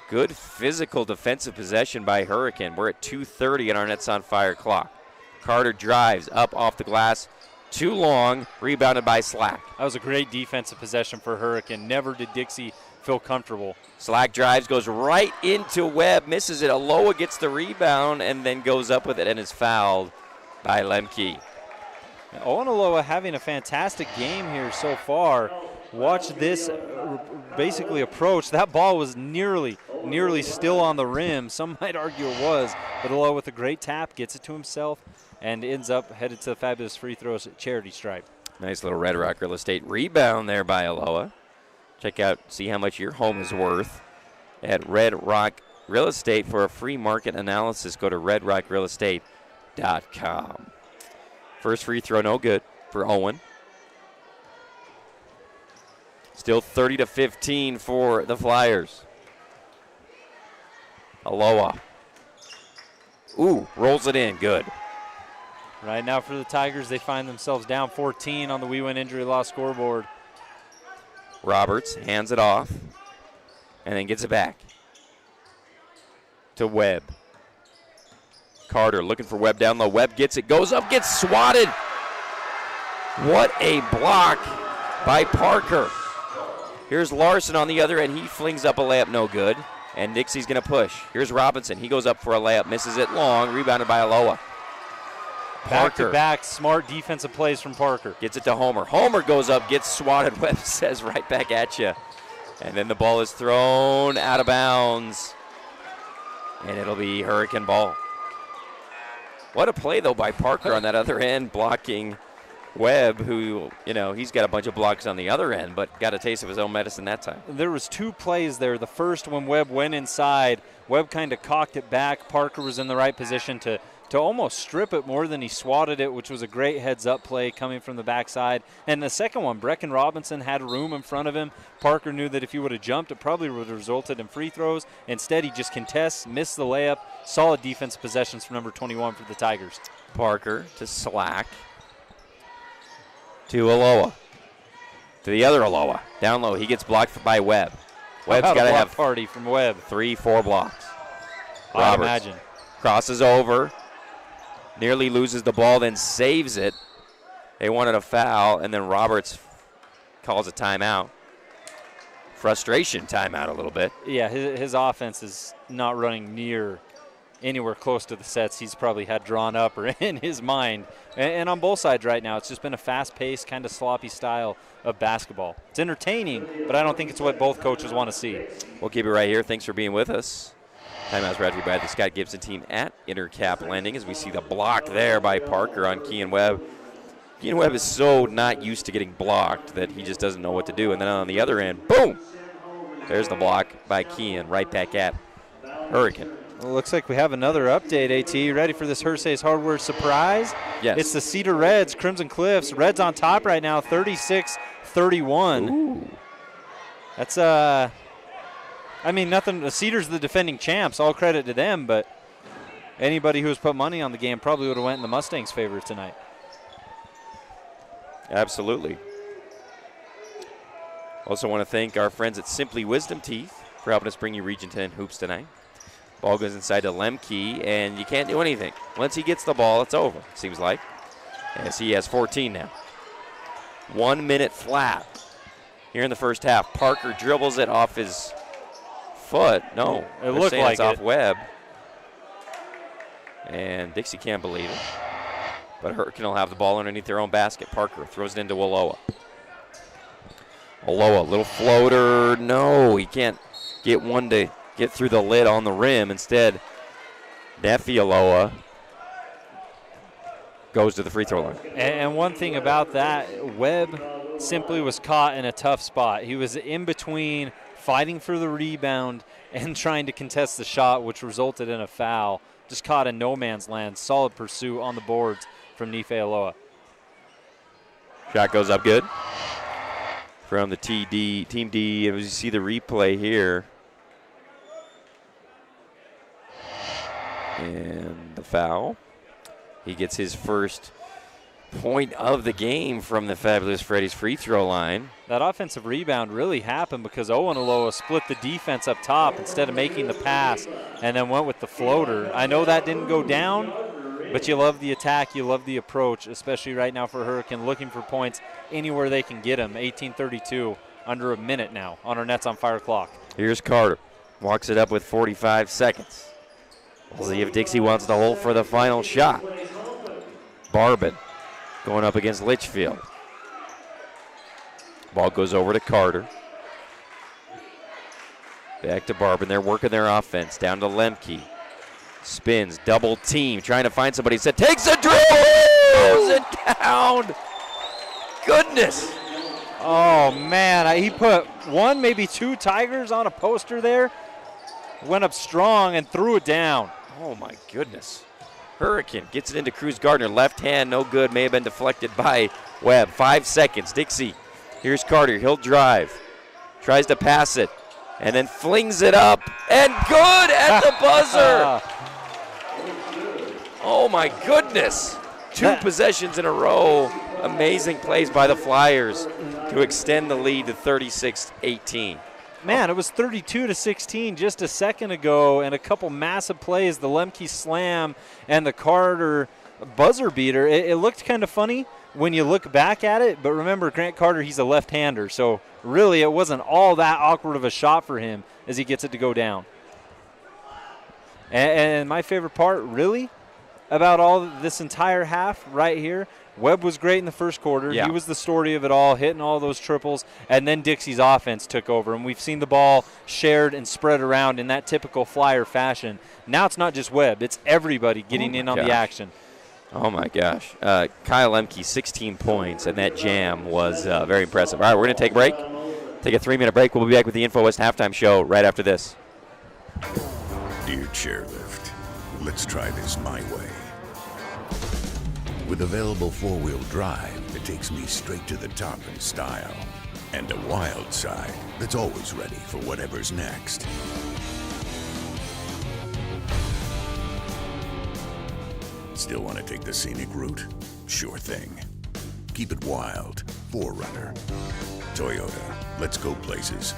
Speaker 1: Good physical defensive possession by Hurricane. We're at 2:30 on our Nets on Fire clock. Carter drives up off the glass. Too long, rebounded by Slack.
Speaker 2: That was a great defensive possession for Hurricane. Never did Dixie feel comfortable.
Speaker 1: Slack drives, goes right into Webb, misses it. Aloha gets the rebound and then goes up with it and is fouled by Lemke.
Speaker 2: Owen Aloha having a fantastic game here so far. Watch this basically approach. That ball was nearly still on the rim. Some might argue it was, but Aloha with a great tap gets it to himself and ends up headed to the fabulous free throws at charity stripe.
Speaker 1: Nice little Red Rock Real Estate rebound there by Aloha. Check out, see how much your home is worth at Red Rock Real Estate. For a free market analysis, go to redrockrealestate.com. First free throw, no good for Owen. Still 30-15 for the Flyers. Aloha. Ooh, rolls it in, good.
Speaker 2: Right now for the Tigers, they find themselves down 14 on the We Win Injury Law scoreboard.
Speaker 1: Roberts hands it off and then gets it back to Webb. Carter looking for Webb down low. Webb gets it, goes up, gets swatted. What a block by Parker. Here's Larson on the other end. He flings up a layup, no good. And Dixie's going to push. Here's Robinson. He goes up for a layup, misses it long, rebounded by Aloha. Parker.
Speaker 2: Back-to-back smart defensive plays from Parker.
Speaker 1: Gets it to Homer. Homer goes up, gets swatted. Webb says right back at you. And then the ball is thrown out of bounds. And it'll be Hurricane ball. What a play, though, by Parker on that other end, blocking Webb, who, you know, he's got a bunch of blocks on the other end, but got a taste of his own medicine that time.
Speaker 2: There was two plays there. The first, when Webb went inside, Webb kind of cocked it back. Parker was in the right position to almost strip it more than he swatted it, which was a great heads-up play coming from the backside. And the second one, Brecken Robinson had room in front of him. Parker knew that if he would have jumped, it probably would have resulted in free throws. Instead, he just contests, missed the layup. Solid defense possessions for number 21 for the Tigers.
Speaker 1: Parker to Slack. To Aloha. To the other Aloha. Down low, he gets blocked by Webb. Webb's got to have
Speaker 2: party from Webb.
Speaker 1: 3-4 blocks.
Speaker 2: I imagine.
Speaker 1: Crosses over. Nearly loses the ball, then saves it. They wanted a foul, and then Roberts calls a timeout. Frustration timeout a little bit.
Speaker 2: Yeah, his offense is not running near anywhere close to the sets he's probably had drawn up or in his mind. And on both sides right now, it's just been a fast-paced, kind of sloppy style of basketball. It's entertaining, but I don't think it's what both coaches want to see.
Speaker 1: We'll keep it right here. Thanks for being with us. Timeout's brought to you by the Scott Gibson team at Intercap Lending, as we see the block there by Parker on Kean Webb. Kean Webb is so not used to getting blocked that he just doesn't know what to do. And then on the other end, boom! There's the block by Kean right back at Hurricane.
Speaker 2: Well, looks like we have another update, AT. You ready for this Hersey's Hardware surprise?
Speaker 1: Yes.
Speaker 2: It's the Cedar Reds, Crimson Cliffs. Reds on top right now, 36-31.
Speaker 1: Ooh.
Speaker 2: That's, I mean, nothing. The Cedars the defending champs. All credit to them, but anybody who has put money on the game probably would have went in the Mustangs' favor tonight.
Speaker 1: Absolutely. Also want to thank our friends at Simply Wisdom Teeth for helping us bring you Region 10 hoops tonight. Ball goes inside to Lemke, and you can't do anything. Once he gets the ball, it's over, seems like, as he has 14 now. 1 minute flat. here in the first half. Parker dribbles it off his foot. No,
Speaker 2: it looked like
Speaker 1: it's off Webb. And Dixie can't believe it. But Hurricane will have the ball underneath their own basket. Parker throws it into Aloha. Aloha, little floater. No, he can't get one to get through the lid on the rim. Instead, Nefi Aloha goes to the free throw line.
Speaker 2: And one thing about that, Webb simply was caught in a tough spot. He was in between fighting for the rebound and trying to contest the shot, which resulted in a foul. Just caught in no man's land. Solid pursuit on the boards from Nefi Aloha.
Speaker 1: Shot goes up good from the Team D. As you see the replay here. And the foul. He gets his first point of the game from the Fabulous Freddy's free throw line.
Speaker 2: That offensive rebound really happened because Owen Aloha split the defense up top instead of making the pass and then went with the floater. I know that didn't go down, but you love the attack, you love the approach, especially right now for Hurricane, looking for points anywhere they can get them. 18:32, under a minute now on our Nets on Fire clock.
Speaker 1: Here's Carter. Walks it up with 45 seconds. We'll see if Dixie wants to hold for the final shot. Barbin going up against Litchfield. Ball goes over to Carter. Back to Barbin. They're working their offense. Down to Lemke. Spins, double team, trying to find somebody. Said, takes a dribble, throws it down. Goodness.
Speaker 2: Oh, man. He put one, maybe two Tigers on a poster there. Went up strong and threw it down.
Speaker 1: Oh, my goodness. Hurricane gets it into Cruz Gardner. Left hand, no good. May have been deflected by Webb. 5 seconds. Dixie. Here's Carter. He'll drive. Tries to pass it. And then flings it up. And good at the buzzer. Oh, my goodness. Two possessions in a row. Amazing plays by the Flyers to extend the lead to 36-18.
Speaker 2: Man, it was 32-16 just a second ago, and a couple massive plays, the Lemke slam and the Carter buzzer beater. It looked kind of funny when you look back at it, but remember, Grant Carter, he's a left-hander, so really it wasn't all that awkward of a shot for him as he gets it to go down. And my favorite part, really, about all this entire half right here, Webb was great in the first quarter.
Speaker 1: Yeah.
Speaker 2: He was the story of it all, hitting all those triples, and then Dixie's offense took over, and we've seen the ball shared and spread around in that typical Flyer fashion. Now it's not just Webb, it's everybody getting in on the action.
Speaker 1: Oh, my gosh. Kyle Lemke, 16 points, and that jam was very impressive. All right, we're going to take a break. Take a 3-minute break. We'll be back with the Info West halftime show right after this.
Speaker 3: Dear Chairlift, let's try this my way. With available four-wheel drive that takes me straight to the top in style. And a wild side that's always ready for whatever's next. Still want to take the scenic route? Sure thing. Keep it wild. 4Runner. Toyota. Let's go places.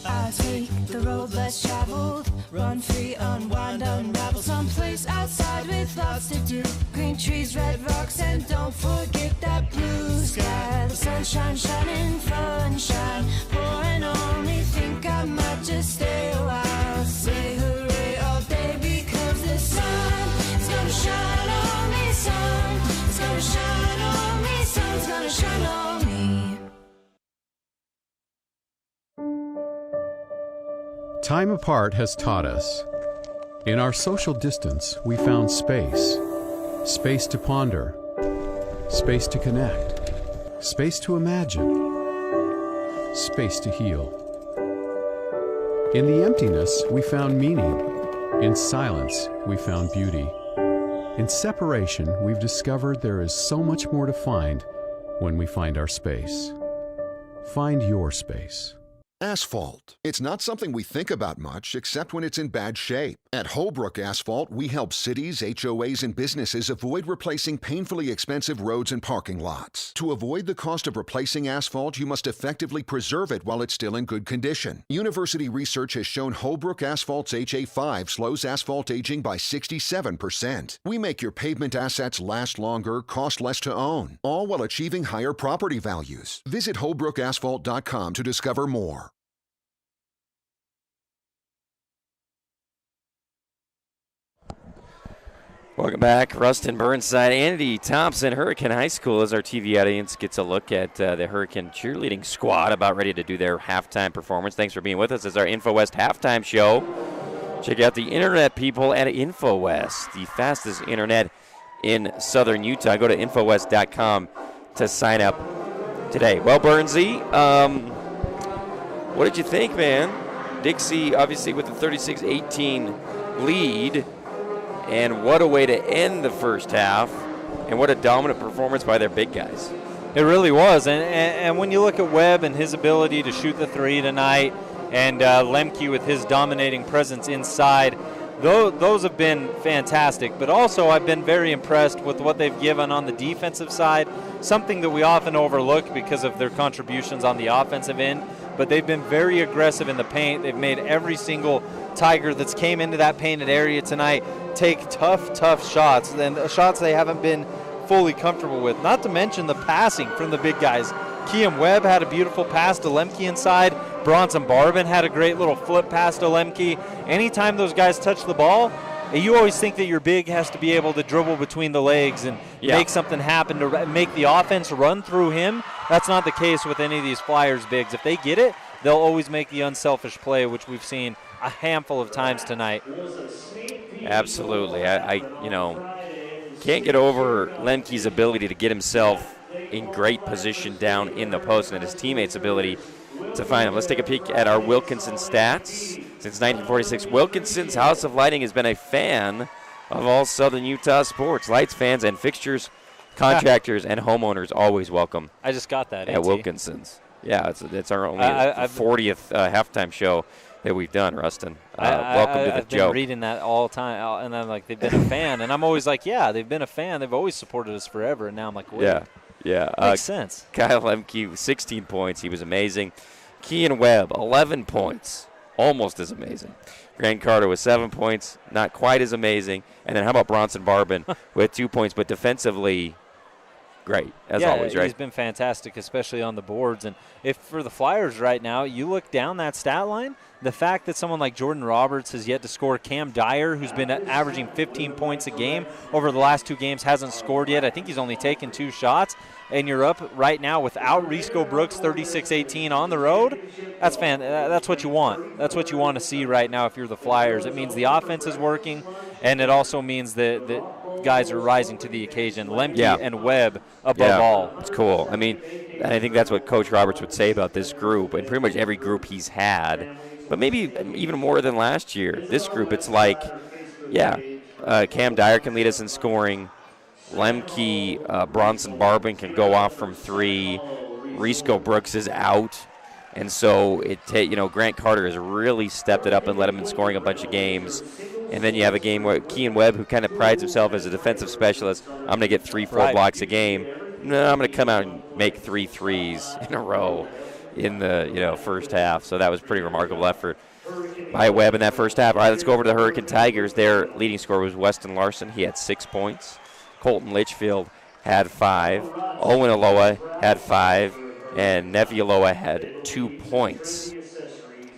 Speaker 4: I take the road less traveled, run free, unwind, unravel someplace outside with lots to do. Green trees, red rocks, and don't forget that blue sky. The sunshine shining, sunshine pouring on me. Think I might just stay a while. Say hooray all day because the sun is gonna shine on me. Sun
Speaker 5: Time apart has taught us. In our social distance, we found space. Space to ponder. Space to connect. Space to imagine. Space to heal. In the emptiness, we found meaning. In silence, we found beauty. In separation, we've discovered there is so much more to find when we find our space. Find your space.
Speaker 6: Asphalt. It's not something we think about much except when it's in bad shape. At Holbrook Asphalt, we help cities, HOAs, and businesses avoid replacing painfully expensive roads and parking lots. To avoid the cost of replacing asphalt, you must effectively preserve it while it's still in good condition. University research has shown Holbrook Asphalt's HA5 slows asphalt aging by 67%. We make your pavement assets last longer, cost less to own, all while achieving higher property values. Visit holbrookasphalt.com to discover more.
Speaker 1: Welcome back. Rustin Burnside, Andy Thompson, Hurricane High School, as our TV audience gets a look at the Hurricane cheerleading squad about ready to do their halftime performance. Thanks for being with us as our InfoWest halftime show. Check out the internet, people, at InfoWest, the fastest internet in southern Utah. Go to Infowest.com to sign up today. Well, Burnsy, what did you think, man? Dixie, obviously, with the 36-18 lead. And what a way to end the first half, and what a dominant performance by their big guys.
Speaker 2: It really was, and when you look at Webb and his ability to shoot the three tonight, and Lemke with his dominating presence inside, those have been fantastic. But also I've been very impressed with what they've given on the defensive side, something that we often overlook because of their contributions on the offensive end. But they've been very aggressive in the paint. They've made every single Tiger that's came into that painted area tonight take tough shots, and shots they haven't been fully comfortable with. Not to mention the passing from the big guys. Keem Webb had a beautiful pass to Lemke inside. Bronson Barbin had a great little flip pass to Lemke. Anytime those guys touch the ball, you always think that your big has to be able to dribble between the legs and make something happen to make the offense run through him. That's not the case with any of these Flyers bigs. If they get it, they'll always make the unselfish play, which we've seen a handful of times tonight.
Speaker 1: Absolutely. I can't get over Lemke's ability to get himself in great position down in the post and his teammates' ability to find him. Let's take a peek at our Wilkinson stats. Since 1946, Wilkinson's House of Lighting has been a fan of all Southern Utah sports. Lights, fans, and fixtures, contractors, and homeowners always welcome.
Speaker 2: I just got that
Speaker 1: at Wilkinson's. Yeah, it's our only 40th halftime show that we've done, Rustin. Welcome to the
Speaker 2: I've
Speaker 1: joke.
Speaker 2: Been reading that all the time, and I'm like, they've been a fan, and I'm always like, yeah, they've been a fan. They've always supported us forever, and now I'm like, wait.
Speaker 1: Yeah.
Speaker 2: Makes sense.
Speaker 1: Kyle Lemke, 16 points. He was amazing. Kean Webb, 11 points. Almost as amazing. Grant Carter with 7 points. Not quite as amazing. And then how about Bronson Barbin with 2 points, but defensively great, as always, right?
Speaker 2: He's been fantastic, especially on the boards. And if for the Flyers right now, you look down that stat line, the fact that someone like Jordan Roberts has yet to score, Cam Dyer, who's been averaging 15 points a game over the last 2 games, hasn't scored yet. I think he's only taken 2 shots. And you're up right now without Risco Brooks, 36-18 on the road. That's that's what you want. That's what you want to see right now if you're the Flyers. It means the offense is working, and it also means that guys are rising to the occasion. Lemke and Webb above all.
Speaker 1: It's cool. I mean, and I think that's what Coach Roberts would say about this group, and pretty much every group he's had, but maybe even more than last year. This group, it's like, Cam Dyer can lead us in scoring. Lemke, Bronson Barbin can go off from 3. Risco Brooks is out. And so Grant Carter has really stepped it up and led him in scoring a bunch of games. And then you have a game where Kean Webb, who kind of prides himself as a defensive specialist, I'm going to get 3-4 blocks a game. No, I'm going to come out and make 3 threes in a row in the first half. So that was a pretty remarkable effort by Webb in that first half. All right, let's go over to the Hurricane Tigers. Their leading scorer was Weston Larson. He had 6 points. Colton Litchfield had 5. Owen Aloha had 5. And Nevi Aloha had 2 points.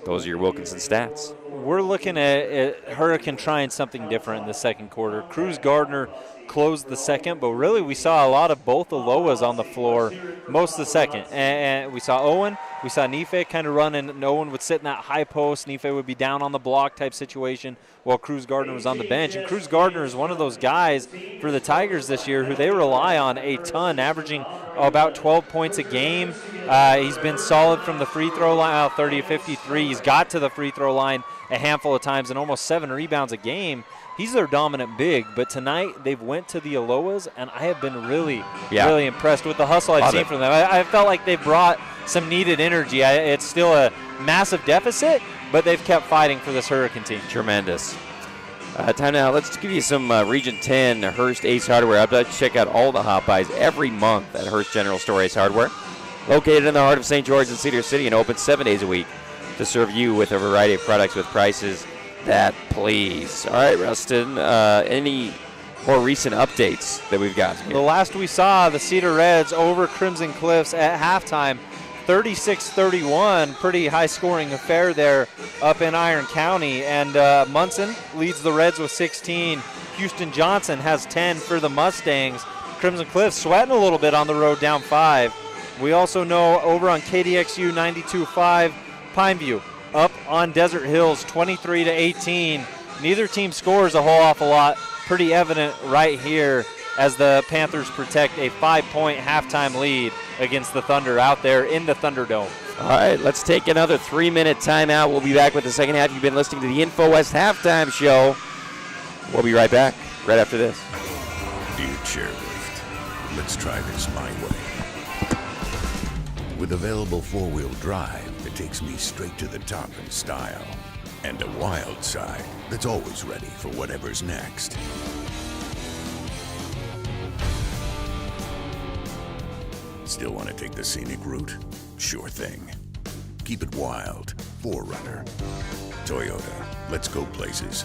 Speaker 1: Those are your Wilkinson stats.
Speaker 2: We're looking at Hurricane trying something different in the second quarter. Cruz Gardner closed the second, but really we saw a lot of both Aloas on the floor most of the second. And we saw Owen, we saw Nife kind of running, and Owen would sit in that high post. Nife would be down on the block type situation while Cruz Gardner was on the bench. And Cruz Gardner is one of those guys for the Tigers this year who they rely on a ton, averaging about 12 points a game. He's been solid from the free throw line, 30 of 53. He's got to the free throw line a handful of times and almost 7 rebounds a game. He's their dominant big, but tonight they've went to the Aloas, and I have been really impressed with the hustle I've seen from them. I felt like they brought some needed energy. It's still a massive deficit, but they've kept fighting for this Hurricane team.
Speaker 1: Tremendous. Time now. Let's give you some Region 10 Hearst Ace Hardware updates. Check out all the hot buys every month at Hearst General Store Ace Hardware. Located in the heart of St. George and Cedar City and open 7 days a week to serve you with a variety of products with prices that please. All right, Rustin, any more recent updates that we've got here?
Speaker 2: The last we saw, the Cedar Reds over Crimson Cliffs at halftime, 36-31. Pretty high-scoring affair there up in Iron County. And Munson leads the Reds with 16. Houston Johnson has 10 for the Mustangs. Crimson Cliffs sweating a little bit on the road, down 5. We also know over on KDXU 92.5, Pineview up on Desert Hills 23-18. Neither team scores a whole awful lot. Pretty evident right here as the Panthers protect a 5-point halftime lead against the Thunder out there in the Thunderdome.
Speaker 1: All right, let's take another 3-minute timeout. We'll be back with the second half. You've been listening to the InfoWest Halftime Show. We'll be right back right after this.
Speaker 3: Dear Chairlift, let's try this my way. With available 4-wheel drive that takes me straight to the top in style, and a wild side that's always ready for whatever's next. Still want to take the scenic route? Sure thing. Keep it wild. 4Runner. Toyota. Let's go places.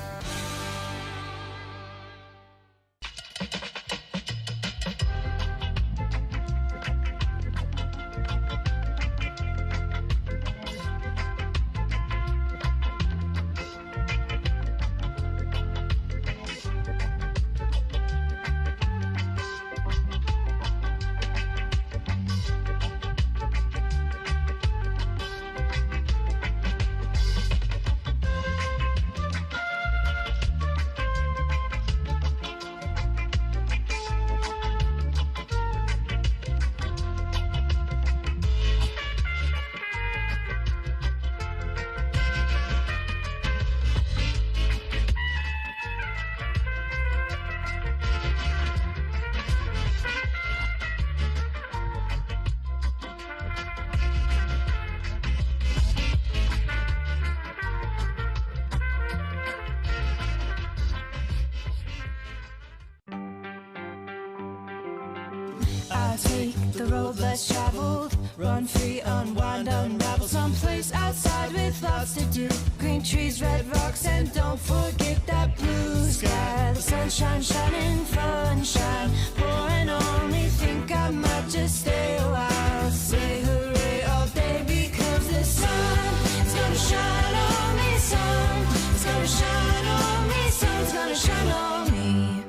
Speaker 4: I take the road less traveled, run free, unwind, unravel someplace outside with lots to do. Green trees, red rocks, and don't forget that blue sky. The sunshine shining, sunshine pouring on me. Think I might just stay a while. Say hooray all day because the sun is gonna shine on me. Sun is gonna shine on me. Sun's gonna shine on me.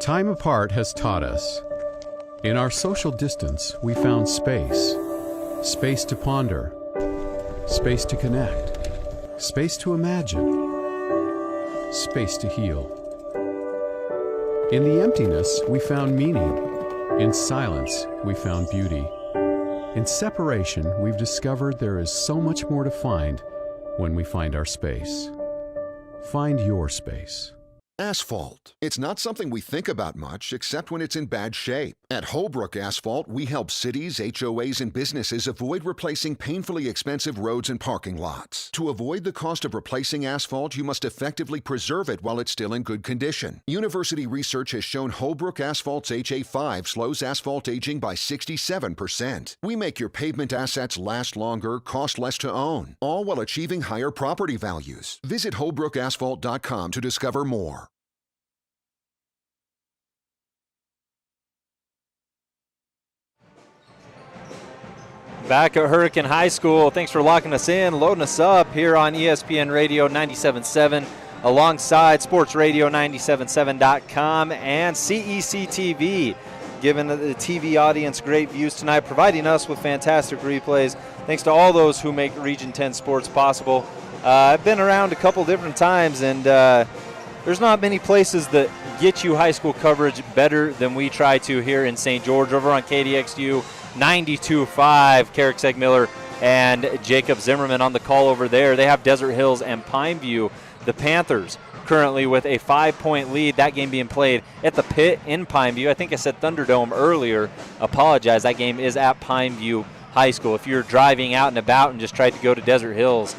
Speaker 5: Time apart has taught us. In our social distance, we found space. Space to ponder. Space to connect. Space to imagine. Space to heal. In the emptiness, we found meaning. In silence, we found beauty. In separation, we've discovered there is so much more to find when we find our space. Find your space.
Speaker 6: Asphalt. It's not something we think about much, except when it's in bad shape. At Holbrook Asphalt, we help cities, HOAs, and businesses avoid replacing painfully expensive roads and parking lots. To avoid the cost of replacing asphalt, you must effectively preserve it while it's still in good condition. University research has shown Holbrook Asphalt's HA5 slows asphalt aging by 67%. We make your pavement assets last longer, cost less to own, all while achieving higher property values. Visit holbrookasphalt.com to discover more.
Speaker 2: Back at Hurricane High School, thanks for locking us in, loading us up here on ESPN Radio 97.7. alongside Sports Radio 97.7.com and CEC TV, giving the TV audience great views tonight, providing us with fantastic replays. Thanks to all those who make Region 10 sports possible. I've been around a couple different times, and there's not many places that get you high school coverage better than we try to here in St. George. Over on KDXU 92.5, Carrick Segmiller and Jacob Zimmerman on the call over there. They have Desert Hills and Pineview. The Panthers currently with a 5-point lead. That game being played at the Pit in Pineview. I think I said Thunderdome earlier. Apologize. That game is at Pineview High School. If you're driving out and about and just tried to go to Desert Hills,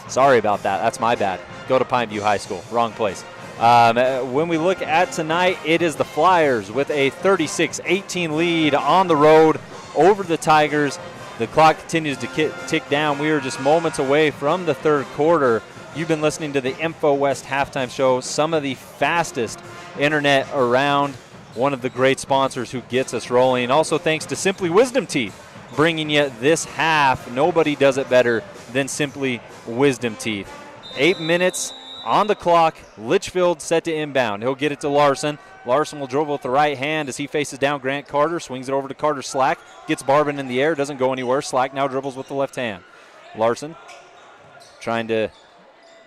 Speaker 2: sorry about that. That's my bad. Go to Pineview High School. Wrong place. When we look at tonight, it is the Flyers with a 36-18 lead on the road over the Tigers. The clock continues to tick down. We are just moments away from the third quarter. You've been listening to the Info West Halftime Show, some of the fastest internet around, one of the great sponsors who gets us rolling. Also thanks to Simply Wisdom Teeth, bringing you this half. Nobody does it better than Simply Wisdom Teeth. 8 minutes on the clock. Litchfield set to inbound. He'll get it to Larson. Larson will dribble with the right hand as he faces down Grant Carter. Swings it over to Carter Slack. Gets Barbin in the air. Doesn't go anywhere. Slack now dribbles with the left hand. Larson trying to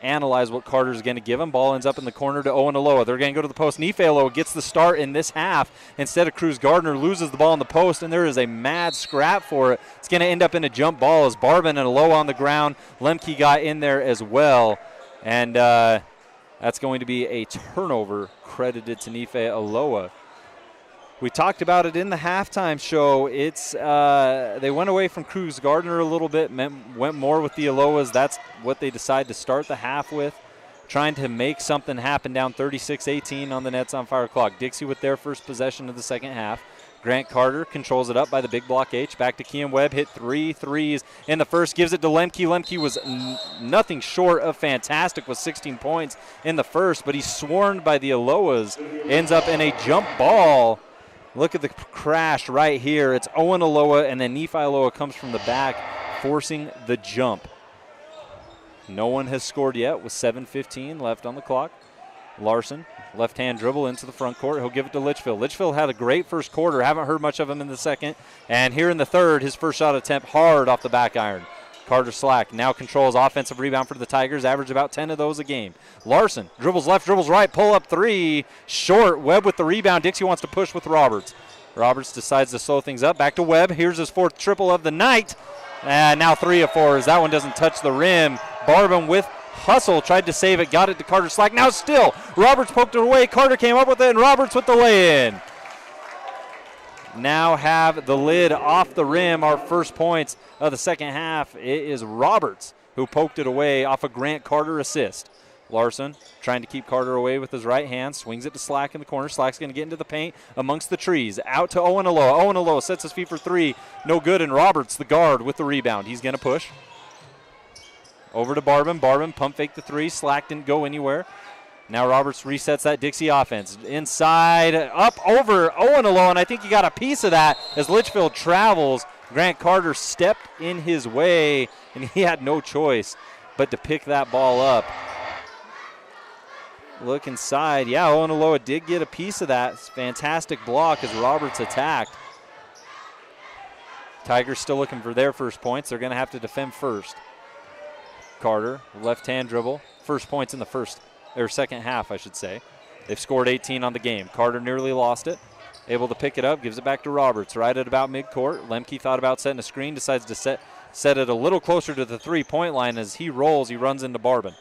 Speaker 2: analyze what Carter's going to give him. Ball ends up in the corner to Owen Aloha. They're going to go to the post. Nife Aloha gets the start in this half. Instead of Cruz Gardner loses the ball in the post, and there is a mad scrap for it. It's going to end up in a jump ball as Barbin and Aloha on the ground. Lemke got in there as well. And that's going to be a turnover credited to Nife Aloha. We talked about it in the halftime show. It's they went away from Cruz Gardner a little bit, went more with the Aloas. That's what they decided to start the half with, trying to make something happen down 36-18 on the Nets on Fire clock. Dixie with their first possession of the second half. Grant Carter controls it up by the big block H. Back to Kean Webb. Hit 3 threes in the first. Gives it to Lemke. Lemke was nothing short of fantastic with 16 points in the first, but he's swarmed by the Aloas. Ends up in a jump ball. Look at the crash right here. It's Owen Aloha, and then Nephi Aloha comes from the back, forcing the jump. No one has scored yet with 7:15 left on the clock. Larson, left-hand dribble into the front court. He'll give it to Litchfield. Litchfield had a great first quarter. Haven't heard much of him in the second. And here in the third, his first shot attempt hard off the back iron. Carter Slack now controls offensive rebound for the Tigers. Average about 10 of those a game. Larson dribbles left, dribbles right, pull up three. Short. Webb with the rebound. Dixie wants to push with Roberts. Roberts decides to slow things up. Back to Webb. Here's his fourth triple of the night. And now 3 of 4 as that one doesn't touch the rim. Barbin with hustle, tried to save it, got it to Carter Slack. Now still, Roberts poked it away. Carter came up with it, and Roberts with the lay-in. Now have the lid off the rim. Our first points of the second half. It is Roberts who poked it away off a Grant Carter assist. Larson trying to keep Carter away with his right hand. Swings it to Slack in the corner. Slack's going to get into the paint amongst the trees. Out to Owen Aloha. Owen Aloha sets his feet for 3. No good, and Roberts, the guard, with the rebound. He's going to push. Over to Barbin. Barbin pump fake the 3. Slack didn't go anywhere. Now Roberts resets that Dixie offense. Inside, up over Owen Aloha, and I think he got a piece of that as Litchfield travels. Grant Carter stepped in his way, and he had no choice but to pick that ball up. Look inside. Yeah, Owen Aloha did get a piece of that. Fantastic block as Roberts attacked. Tigers still looking for their first points. They're going to have to defend first. Carter, left-hand dribble. First points in the second half, I should say. They've scored 18 on the game. Carter nearly lost it. Able to pick it up, gives it back to Roberts. Right at about midcourt. Lemke thought about setting a screen, decides to set it a little closer to the three-point line. As he rolls, he runs into Barbin.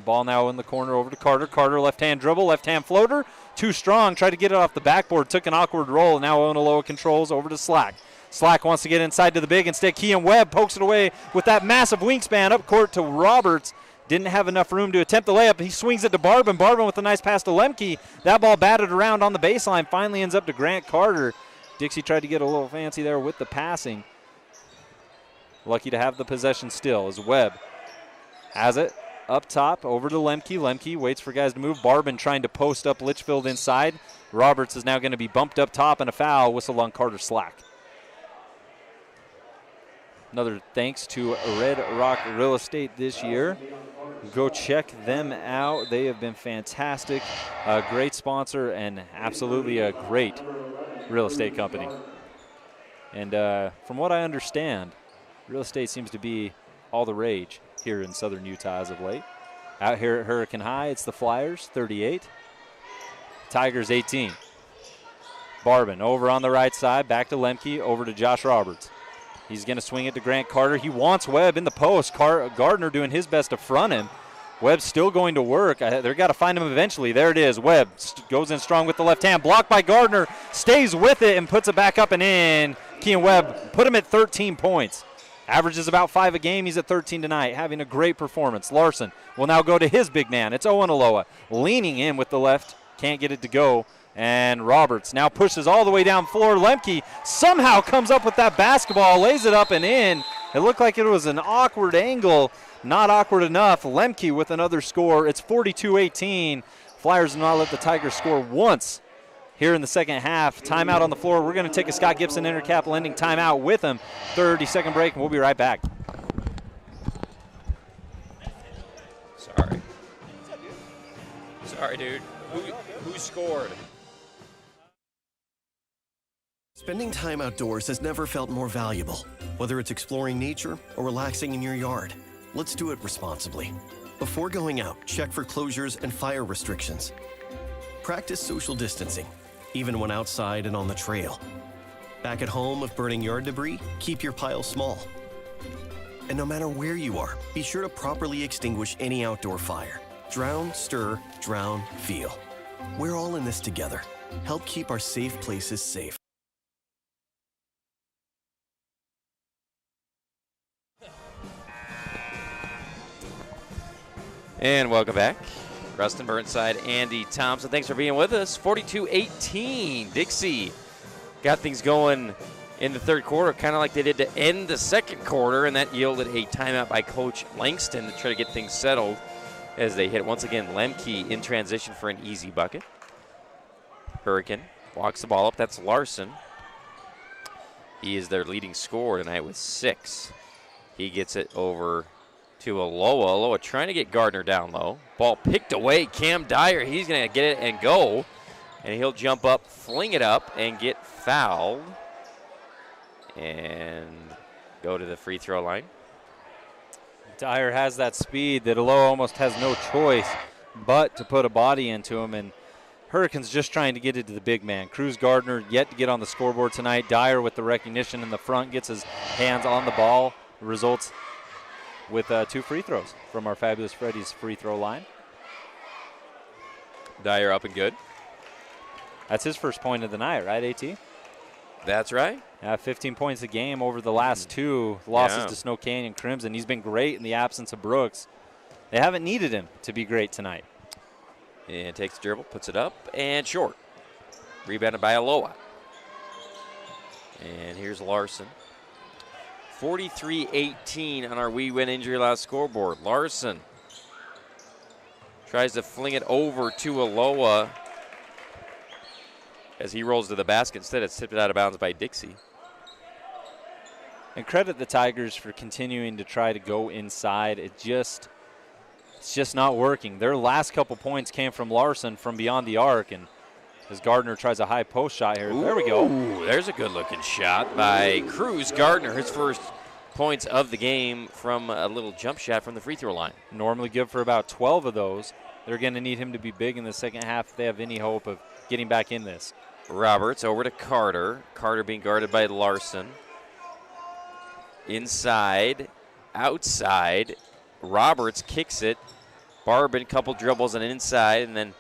Speaker 2: Ball now in the corner over to Carter. Carter, left-hand dribble, left-hand floater. Too strong, tried to get it off the backboard, took an awkward roll. Now Owen Aloha controls over to Slack. Slack wants to get inside to the big. Instead, Kean Webb pokes it away with that massive wingspan up court to Roberts. Didn't have enough room to attempt the layup. He swings it to Barbin. Barbin with a nice pass to Lemke. That ball batted around on the baseline. Finally ends up to Grant Carter. Dixie tried to get a little fancy there with the passing. Lucky to have the possession still as Webb has it up top over to Lemke. Lemke waits for guys to move. Barbin trying to post up Litchfield inside. Roberts is now going to be bumped up top, and a foul. Whistle on Carter Slack. Another thanks to Red Rock Real Estate this year. Go check them out. They have been fantastic. A great sponsor and absolutely a great real estate company. And from what I understand, real estate seems to be all the rage here in southern Utah as of late. Out here at Hurricane High, it's the Flyers, 38. Tigers, 18. Barbin over on the right side, back to Lemke, over to Josh Roberts. He's going to swing it to Grant Carter. He wants Webb in the post. Gardner doing his best to front him. Webb's still going to work. They're got to find him eventually. There it is. Webb goes in strong with the left hand. Blocked by Gardner. Stays with it and puts it back up and in. Kean Webb put him at 13 points. Averages about 5 a game. He's at 13 tonight, having a great performance. Larson will now go to his big man. It's Owen Aloha leaning in with the left. Can't get it to go. And Roberts now pushes all the way down floor. Lemke somehow comes up with that basketball, lays it up and in. It looked like it was an awkward angle. Not awkward enough. Lemke with another score. It's 42-18. Flyers do not let the Tigers score once here in the second half. Timeout on the floor. We're going to take a Scott Gibson Intercap lending timeout with him. 30-second break, and we'll be right back.
Speaker 1: Sorry, dude. Who scored?
Speaker 8: Spending time outdoors has never felt more valuable. Whether it's exploring nature or relaxing in your yard, let's do it responsibly. Before going out, check for closures and fire restrictions. Practice social distancing, even when outside and on the trail. Back at home, if burning yard debris, keep your pile small. And no matter where you are, be sure to properly extinguish any outdoor fire. Drown, stir, drown, feel. We're all in this together. Help keep our safe places safe.
Speaker 1: And welcome back. Rustin Burnside, Andy Thompson. Thanks for being with us. 42-18. Dixie got things going in the third quarter, kind of like they did to end the second quarter, and that yielded a timeout by Coach Langston to try to get things settled as they hit, once again, Lemke in transition for an easy bucket. Hurricane walks the ball up. That's Larson. He is their leading scorer tonight with 6. He gets it over to Aloha. Aloha trying to get Gardner down low. Ball picked away. Cam Dyer, he's going to get it and go. And he'll jump up, fling it up, and get fouled. And go to the free throw line.
Speaker 2: Dyer has that speed that Aloha almost has no choice but to put a body into him. And Hurricanes just trying to get it to the big man. Cruz Gardner yet to get on the scoreboard tonight. Dyer with the recognition in the front gets his hands on the ball. Results with 2 free throws from our Fabulous Freddy's free throw line.
Speaker 1: Dyer up and good.
Speaker 2: That's his first point of the night, right, AT?
Speaker 1: That's right.
Speaker 2: 15 points a game over the last 2 losses to Snow Canyon Crimson. He's been great in the absence of Brooks. They haven't needed him to be great tonight.
Speaker 1: And takes the dribble, puts it up, and short. Rebounded by Aloha. And here's Larson. 43-18 on our We Win Injury Loss scoreboard. Larson tries to fling it over to Aloha as he rolls to the basket. Instead, it's tipped out of bounds by Dixie.
Speaker 2: And credit the Tigers for continuing to try to go inside. It's just not working. Their last couple points came from Larson from beyond the arc, and as Gardner tries a high post shot here. There we go.
Speaker 1: There's a good-looking shot by Cruz Gardner, his first points of the game from a little jump shot from the free throw line.
Speaker 2: Normally good for about 12 of those. They're going to need him to be big in the second half if they have any hope of getting back in this.
Speaker 1: Roberts over to Carter. Carter being guarded by Larson. Inside, outside. Roberts kicks it. Barbin, couple dribbles and inside, and then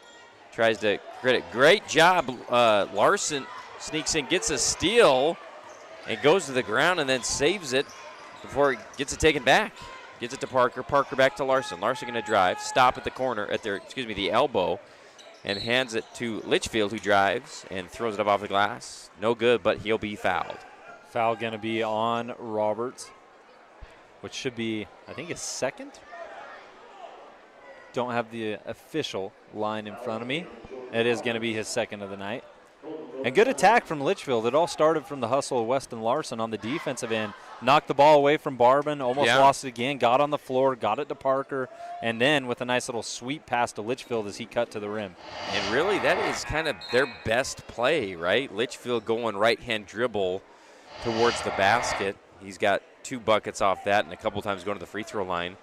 Speaker 1: tries to credit. Great job. Larson sneaks in, gets a steal, and goes to the ground and then saves it before he gets it taken back. Gets it to Parker. Parker back to Larson. Larson going to drive, stop at the corner, the elbow, and hands it to Litchfield, who drives and throws it up off the glass. No good, but he'll be fouled.
Speaker 2: Foul going to be on Roberts, which should be, I think, his second. Don't have the official line in front of me. It is going to be his second of the night. And good attack from Litchfield. It all started from the hustle of Weston Larson on the defensive end. Knocked the ball away from Barbin, almost lost it again, got on the floor, got it to Parker, and then with a nice little sweep pass to Litchfield as he cut to the rim.
Speaker 1: And really, that is kind of their best play, right? Litchfield going right-hand dribble towards the basket. He's got 2 buckets off that and a couple times going to the free throw line,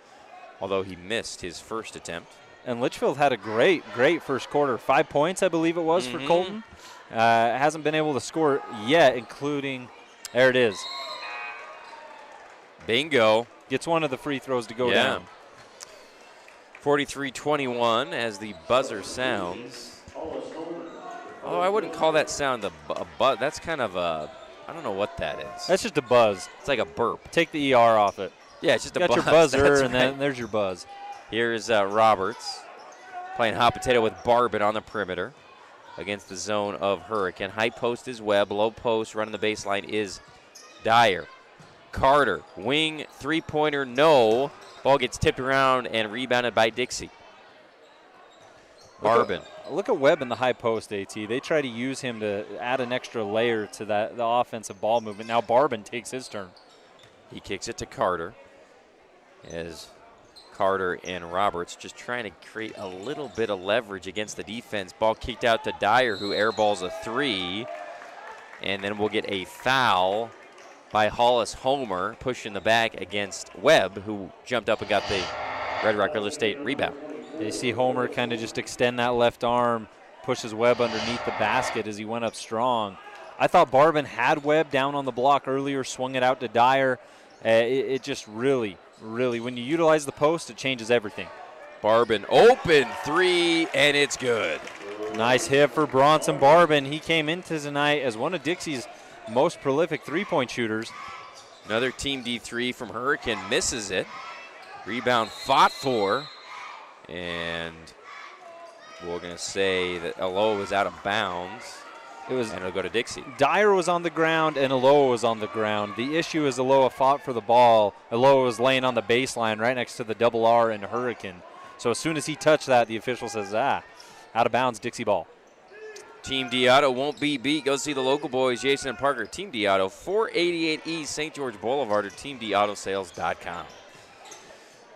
Speaker 1: although he missed his first attempt.
Speaker 2: And Litchfield had a great first quarter. 5 points, I believe it was, for Colton. Hasn't been able to score yet, including, there it is.
Speaker 1: Bingo.
Speaker 2: Gets one of the free throws to go down.
Speaker 1: 43-21 as the buzzer sounds. Although I wouldn't call that sound a buzz. That's kind of a, I don't know what that is.
Speaker 2: That's just a buzz.
Speaker 1: It's like a burp.
Speaker 2: Take the ER off it.
Speaker 1: Yeah, it's just a
Speaker 2: buzz.
Speaker 1: buzz.
Speaker 2: Got your buzzer,
Speaker 1: That's
Speaker 2: and then there's your buzz.
Speaker 1: Here's Roberts playing hot potato with Barbin on the perimeter against the zone of Hurricane. High post is Webb. Low post running the baseline is Dyer. Carter, wing, three-pointer, no. Ball gets tipped around and rebounded by Dixie. Barbin.
Speaker 2: Look at Webb in the high post, AT. They try to use him to add an extra layer to the offensive ball movement. Now Barbin takes his turn.
Speaker 1: He kicks it to Carter as Carter and Roberts just trying to create a little bit of leverage against the defense. Ball kicked out to Dyer, who airballs a 3. And then we'll get a foul by Hollis Homer, pushing the back against Webb, who jumped up and got the Red Rock Real Estate rebound.
Speaker 2: You see Homer kind of just extend that left arm, pushes Webb underneath the basket as he went up strong. I thought Barbin had Webb down on the block earlier, swung it out to Dyer. It just really, when you utilize the post, it changes everything.
Speaker 1: Barbin open 3, and it's good.
Speaker 2: Nice hit for Bronson Barbin. He came into tonight as one of Dixie's most prolific three-point shooters.
Speaker 1: Another Team D3 from Hurricane misses it. Rebound fought for. And we're going to say that Aloha was out of bounds. And it'll go to Dixie.
Speaker 2: Dyer was on the ground and Aloha was on the ground. The issue is Aloha fought for the ball. Aloha was laying on the baseline right next to the double R in Hurricane. So as soon as he touched that, the official says, out of bounds, Dixie ball.
Speaker 1: Team D'Auto won't be beat. Go see the local boys, Jason and Parker. Team D'Auto, 488 East St. George Boulevard, or teamdautosales.com.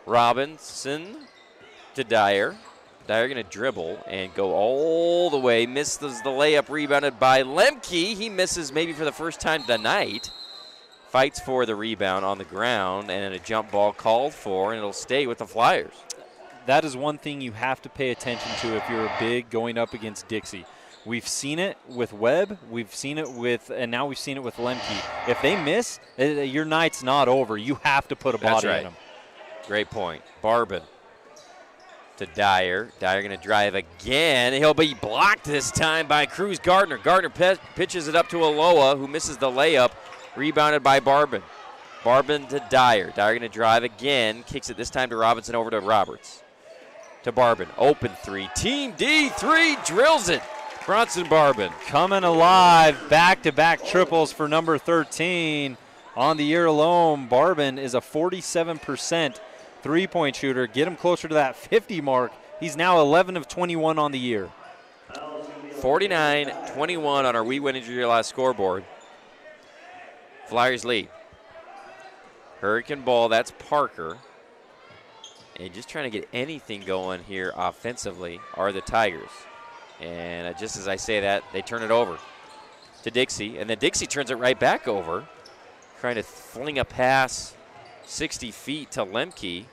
Speaker 1: Robinson to Dyer. Dyer going to dribble and go all the way. Misses the layup, rebounded by Lemke. He misses maybe for the first time tonight. Fights for the rebound on the ground, and a jump ball called for, and it'll stay with the Flyers.
Speaker 2: That is one thing you have to pay attention to if you're a big going up against Dixie. We've seen it with Webb, and now we've seen it with Lemke. If they miss, your night's not over. You have to put a body in them.
Speaker 1: Great point. Barbin to Dyer. Dyer going to drive again. He'll be blocked this time by Cruz Gardner. Gardner pitches it up to Aloha, who misses the layup. Rebounded by Barbin. Barbin to Dyer. Dyer going to drive again. Kicks it this time to Robinson, over to Roberts. To Barbin. Open 3. Team D3 drills it. Bronson Barbin.
Speaker 2: Coming alive. Back-to-back triples for number 13. On the year alone, Barbin is a 47% three-point shooter. Get him closer to that 50 mark. He's now 11 of 21 on the year.
Speaker 1: 49-21 on our We Win Injury Your Last scoreboard. Flyers lead. Hurricane ball, that's Parker. And just trying to get anything going here offensively are the Tigers. And just as I say that, they turn it over to Dixie. And then Dixie turns it right back over, trying to fling a pass 60 feet to Lemke.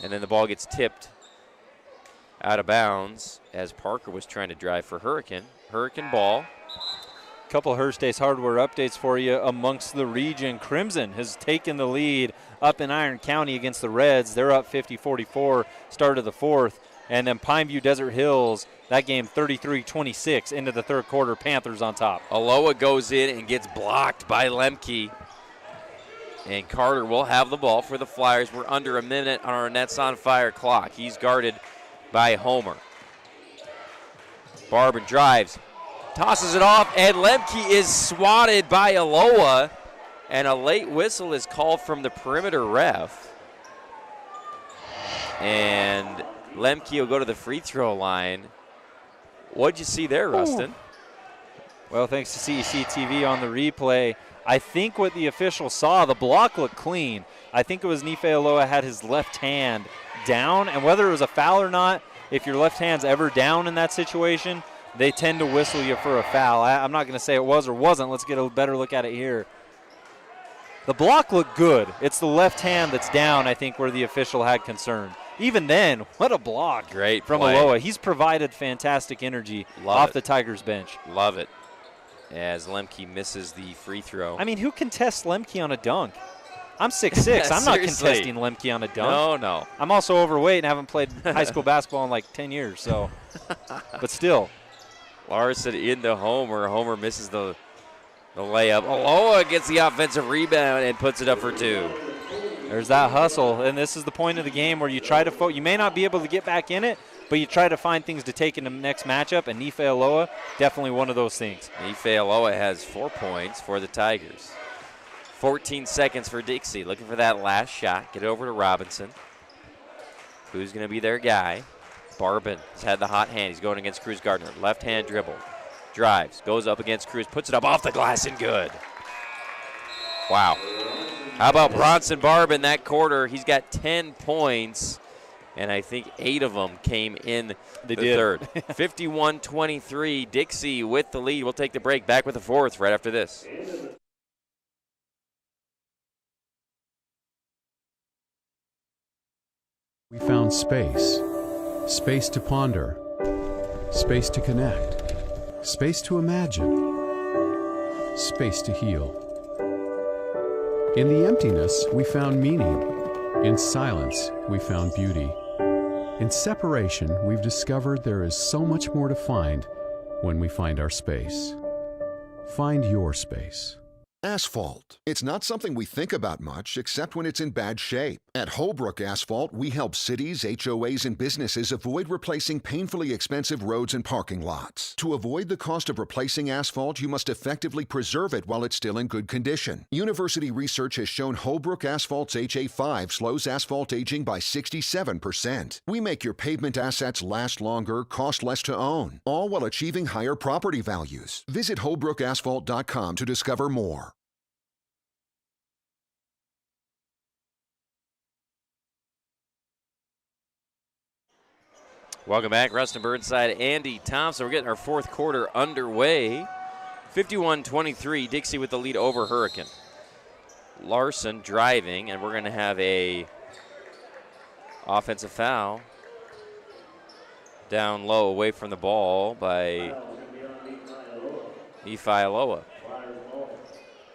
Speaker 1: And then the ball gets tipped out of bounds as Parker was trying to drive for Hurricane. Hurricane ball.
Speaker 2: Couple Hearst Days hardware updates for you amongst the region. Crimson has taken the lead up in Iron County against the Reds. They're up 50-44, start of the fourth. And then Pineview Desert Hills, that game 33-26 into the third quarter. Panthers on top.
Speaker 1: Aloha goes in and gets blocked by Lemke. And Carter will have the ball for the Flyers. We're under a minute on our Nets on Fire clock. He's guarded by Homer. Barbin drives, tosses it off, and Lemke is swatted by Aloha. And a late whistle is called from the perimeter ref. And Lemke will go to the free throw line. What'd you see there, Rustin?
Speaker 2: Well, thanks to CEC TV on the replay, I think what the official saw, the block looked clean. I think it was Nife had his left hand down, and whether it was a foul or not, if your left hand's ever down in that situation, they tend to whistle you for a foul. I'm not going to say it was or wasn't. Let's get a better look at it here. The block looked good. It's the left hand that's down, I think, where the official had concern. Even then, what a block.
Speaker 1: Great
Speaker 2: from
Speaker 1: play.
Speaker 2: Aloha. He's provided fantastic energy off the Tigers bench.
Speaker 1: Love it. As Lemke misses the free throw.
Speaker 2: I mean, who contests Lemke on a dunk? I'm 6'6". I'm not contesting Lemke on a dunk.
Speaker 1: No.
Speaker 2: I'm also overweight and haven't played high school basketball in like 10 years, so. But still.
Speaker 1: Larson into Homer. Homer misses the layup. Aloha gets the offensive rebound and puts it up for 2.
Speaker 2: There's that hustle, and this is the point of the game where you try to you may not be able to get back in it, but you try to find things to take in the next matchup, and Nife Aloha, definitely one of those things.
Speaker 1: Nife Aloha has 4 points for the Tigers. 14 seconds for Dixie, looking for that last shot. Get it over to Robinson. Who's going to be their guy? Barbin has had the hot hand. He's going against Cruz Gardner. Left hand dribble. Drives, goes up against Cruz, puts it up off the glass and good. Wow. How about Bronson Barbin that quarter? He's got 10 points, and I think 8 of them came in the third. 51-23, Dixie with the lead. We'll take the break. Back with the fourth right after this.
Speaker 5: We found space. Space to ponder. Space to connect. Space to imagine. Space to heal. In the emptiness, we found meaning. In silence, we found beauty. In separation, we've discovered there is so much more to find when we find our space. Find your space.
Speaker 6: Asphalt. It's not something we think about much except when it's in bad shape. At Holbrook Asphalt, we help cities, HOAs, and businesses avoid replacing painfully expensive roads and parking lots. To avoid the cost of replacing asphalt, you must effectively preserve it while it's still in good condition. University research has shown Holbrook Asphalt's HA5 slows asphalt aging by 67%. We make your pavement assets last longer, cost less to own, all while achieving higher property values. Visit holbrookasphalt.com to discover more.
Speaker 1: Welcome back, Rustin Burnside, Andy Thompson. We're getting our fourth quarter underway. 51-23, Dixie with the lead over Hurricane. Larson driving, and we're going to have a offensive foul down low away from the ball by Nife Aloha.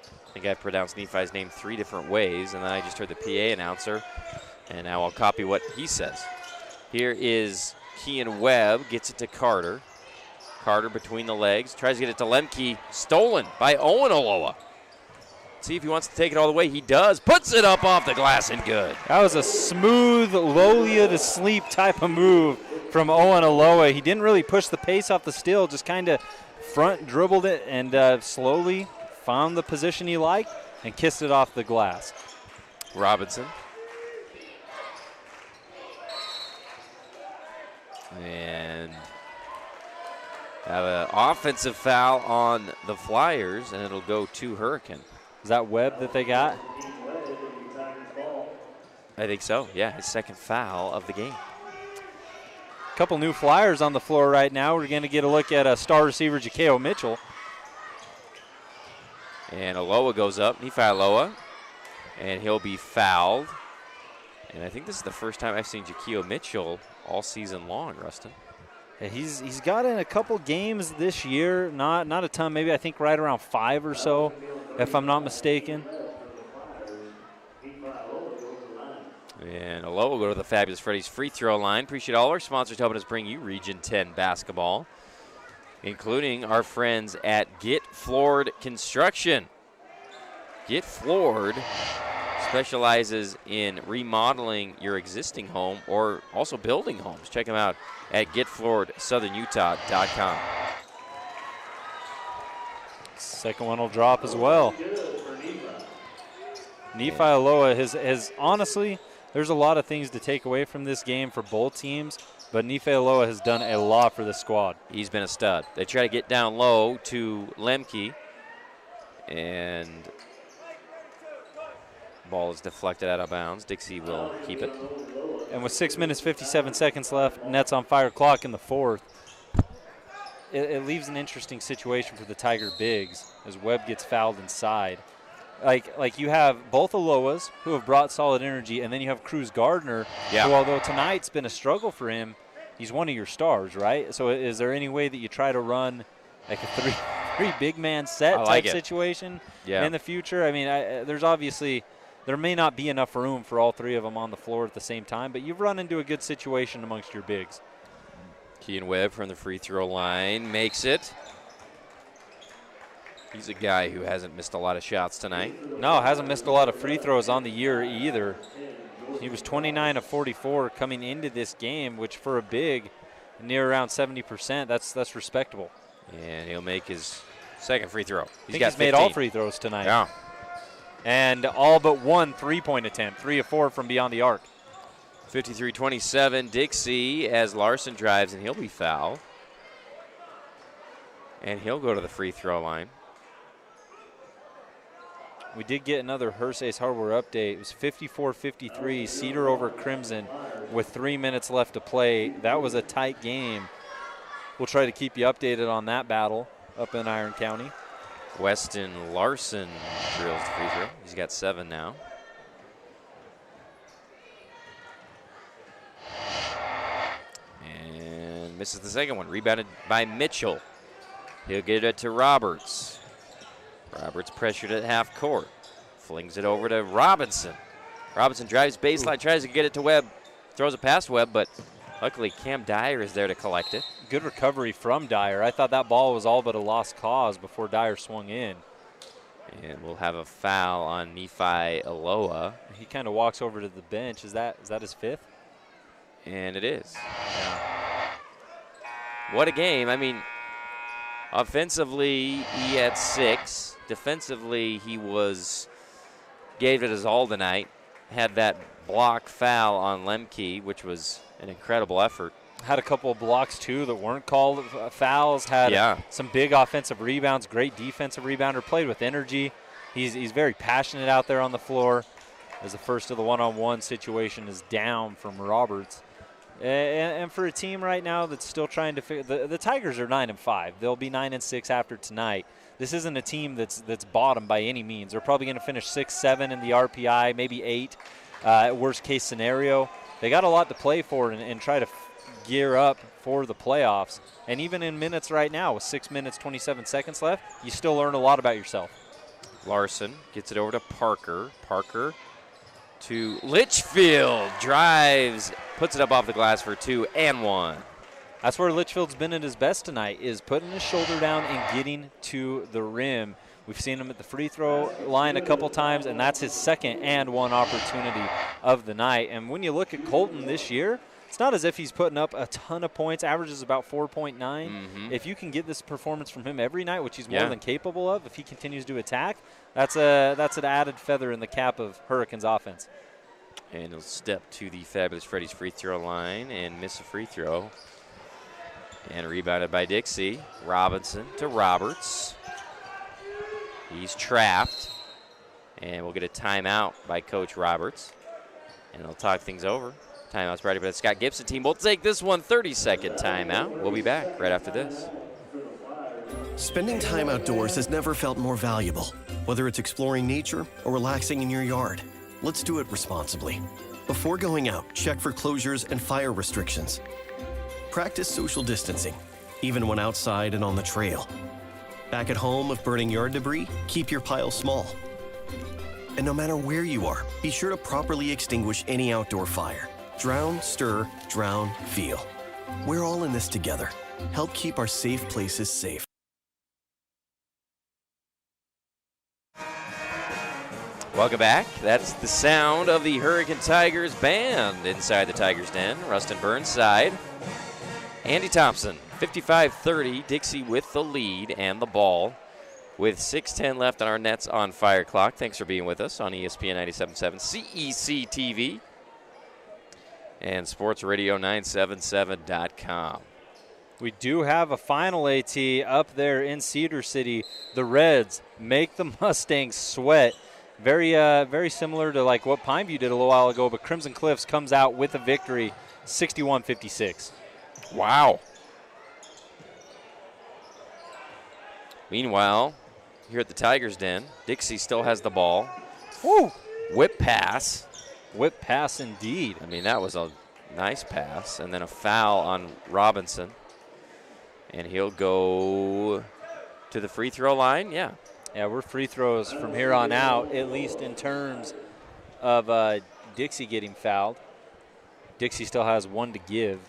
Speaker 1: I think I pronounced Nephi's name 3 different ways, and then I just heard the PA announcer, and now I'll copy what he says. Here is Kean Webb, gets it to Carter. Carter between the legs, tries to get it to Lemke, stolen by Owen Aloha. See if he wants to take it all the way. He does, puts it up off the glass and good.
Speaker 2: That was a smooth, Lolia to sleep type of move from Owen Aloha. He didn't really push the pace off the steal, just kind of front dribbled it and slowly found the position he liked and kissed it off the glass.
Speaker 1: Robinson. And have an offensive foul on the Flyers, and it'll go to Hurricane.
Speaker 2: Is that Webb that they got?
Speaker 1: I think so, yeah. His second foul of the game.
Speaker 2: A couple new Flyers on the floor right now. We're going to get a look at star receiver Jakeo Mitchell.
Speaker 1: And Aloha goes up, Nife Aloha, and he'll be fouled. And I think this is the first time I've seen Jakeo Mitchell all season long, Rustin.
Speaker 2: He's got in a couple games this year, not a ton, maybe I think right around 5 or so, if I'm not mistaken.
Speaker 1: And Aloha will go to the Fabulous Freddy's free throw line. Appreciate all our sponsors helping us bring you Region 10 basketball, including our friends at Get Floored Construction. Get Floored specializes in remodeling your existing home or also building homes. Check them out at getflooredsouthernutah.com.
Speaker 2: Second one will drop as well. Nife Aloha has honestly, there's a lot of things to take away from this game for both teams. But Nife Aloha has done a lot for this squad.
Speaker 1: He's been a stud. They try to get down low to Lemke, and ball is deflected out of bounds. Dixie will keep it.
Speaker 2: And with 6 minutes, 57 seconds left, Nets on fire clock in the fourth, it leaves an interesting situation for the Tiger bigs as Webb gets fouled inside. Like you have both Aloas who have brought solid energy, and then you have Cruz Gardner, who, although tonight's been a struggle for him, he's one of your stars, right? So is there any way that you try to run like a three big man set type situation in the future? I mean, there may not be enough room for all three of them on the floor at the same time, but you've run into a good situation amongst your bigs.
Speaker 1: Kean Webb from the free throw line makes it. He's a guy who hasn't missed a lot of shots tonight.
Speaker 2: No, hasn't missed a lot of free throws on the year either. He was 29 of 44 coming into this game, which for a big, near around 70%, that's respectable.
Speaker 1: And he'll make his second free throw.
Speaker 2: He's made all free throws tonight.
Speaker 1: Yeah.
Speaker 2: And all but one three-point attempt, 3 of 4 from beyond the arc.
Speaker 1: 53-27, Dixie as Larson drives, and he'll be fouled. And he'll go to the free throw line.
Speaker 2: We did get another Hearst Hardware update. It was 54-53, Cedar over Crimson with 3 minutes left to play. That was a tight game. We'll try to keep you updated on that battle up in Iron County.
Speaker 1: Weston Larson drills the free throw. He's got 7 now. And misses the second one. Rebounded by Mitchell. He'll get it to Roberts. Roberts pressured at half court. Flings it over to Robinson. Robinson drives baseline, tries to get it to Webb. Throws it past Webb, but luckily Cam Dyer is there to collect it.
Speaker 2: Good recovery from Dyer. I thought that ball was all but a lost cause before Dyer swung in.
Speaker 1: And we'll have a foul on Nephi Aloha.
Speaker 2: He kind of walks over to the bench. Is that his fifth?
Speaker 1: And it is. What a game. I mean, offensively, he had 6. Defensively, he gave it his all tonight. Had that block foul on Lemke, which was an incredible effort.
Speaker 2: Had a couple of blocks, too, that weren't called fouls. Had some big offensive rebounds, great defensive rebounder, played with energy. He's very passionate out there on the floor as the first of the one-on-one situation is down from Roberts. And for a team right now that's still trying to figure, the Tigers are 9-5. They'll be 9-6 after tonight. This isn't a team that's bottom by any means. They're probably going to finish 6-7 in the RPI, maybe 8, worst case scenario. They got a lot to play for and try to gear up for the playoffs. And even in minutes right now, with 6 minutes, 27 seconds left, you still learn a lot about yourself.
Speaker 1: Larson gets it over to Parker. Parker to Litchfield. Drives, puts it up off the glass for 2 and 1.
Speaker 2: That's where Litchfield's been at his best tonight, is putting his shoulder down and getting to the rim. We've seen him at the free throw line a couple times, and that's his second and 1 opportunity of the night. And when you look at Colton this year, it's not as if he's putting up a ton of points. Averages about 4.9. If you can get this performance from him every night, which he's more than capable of, if he continues to attack, that's an added feather in the cap of Hurricanes offense.
Speaker 1: And he'll step to the Fabulous Freddy's free throw line and miss a free throw. And rebounded by Dixie. Robinson to Roberts. He's trapped. And we'll get a timeout by Coach Roberts. And they'll talk things over. Timeout's brought by the Scott Gibson team. We'll take this one 30-second timeout. We'll be back right after this.
Speaker 8: Spending time outdoors has never felt more valuable. Whether it's exploring nature or relaxing in your yard, let's do it responsibly. Before going out, check for closures and fire restrictions. Practice social distancing, even when outside and on the trail. Back at home, if burning yard debris, keep your pile small. And no matter where you are, be sure to properly extinguish any outdoor fire. Drown, stir, drown, feel. We're all in this together. Help keep our safe places safe.
Speaker 1: Welcome back. That's the sound of the Hurricane Tigers band inside the Tigers Den. Rustin Burnside. Andy Thompson, 55-30. Dixie with the lead and the ball with 6:10 left on our Nets on Fire clock. Thanks for being with us on ESPN 97.7 CEC TV. and sportsradio977.com.
Speaker 2: We do have a final AT up there in Cedar City. The Reds make the Mustangs sweat. Very similar to like what Pineview did a little while ago, but Crimson Cliffs comes out with a victory, 61-56.
Speaker 1: Wow. Meanwhile, here at the Tigers Den, Dixie still has the ball.
Speaker 2: Woo!
Speaker 1: Whip pass.
Speaker 2: Whip pass indeed.
Speaker 1: I mean, that was a nice pass. And then a foul on Robinson. And he'll go to the free throw line. Yeah.
Speaker 2: Yeah, we're free throws from here on out, at least in terms of Dixie getting fouled. Dixie still has one to give.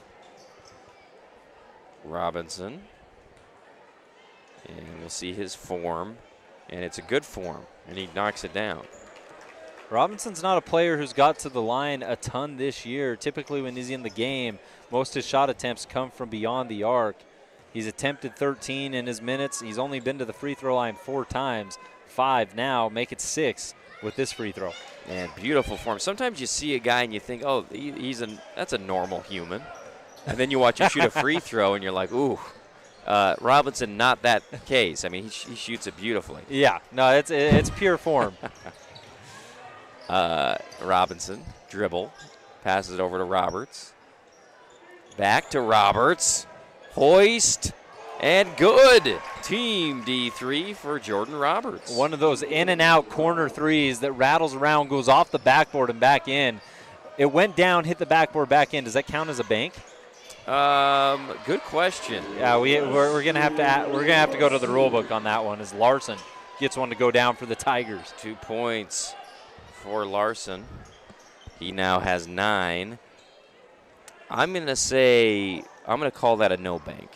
Speaker 1: Robinson. And we'll see his form. And it's a good form. And he knocks it down.
Speaker 2: Robinson's not a player who's got to the line a ton this year. Typically when he's in the game, most of his shot attempts come from beyond the arc. He's attempted 13 in his minutes. He's only been to the free throw line 4 times. 5 now, make it 6 with this free throw.
Speaker 1: And beautiful form. Sometimes you see a guy and you think, oh, that's a normal human. And then you watch him shoot a free throw and you're like, ooh. Robinson, not that case. I mean, he shoots it beautifully.
Speaker 2: Yeah, no, it's pure form.
Speaker 1: Robinson, dribble, passes it over to Roberts. Back to Roberts. Hoist, and good. Team D3 for Jordan Roberts.
Speaker 2: One of those in and out corner threes that rattles around, goes off the backboard and back in. It went down, hit the backboard, back in. Does that count as a bank?
Speaker 1: Good question.
Speaker 2: Yeah, we're gonna have to go to the rule book on that one. As Larson gets one to go down for the Tigers.
Speaker 1: 2 points for Larson. He now has 9. I'm gonna call that a no bank.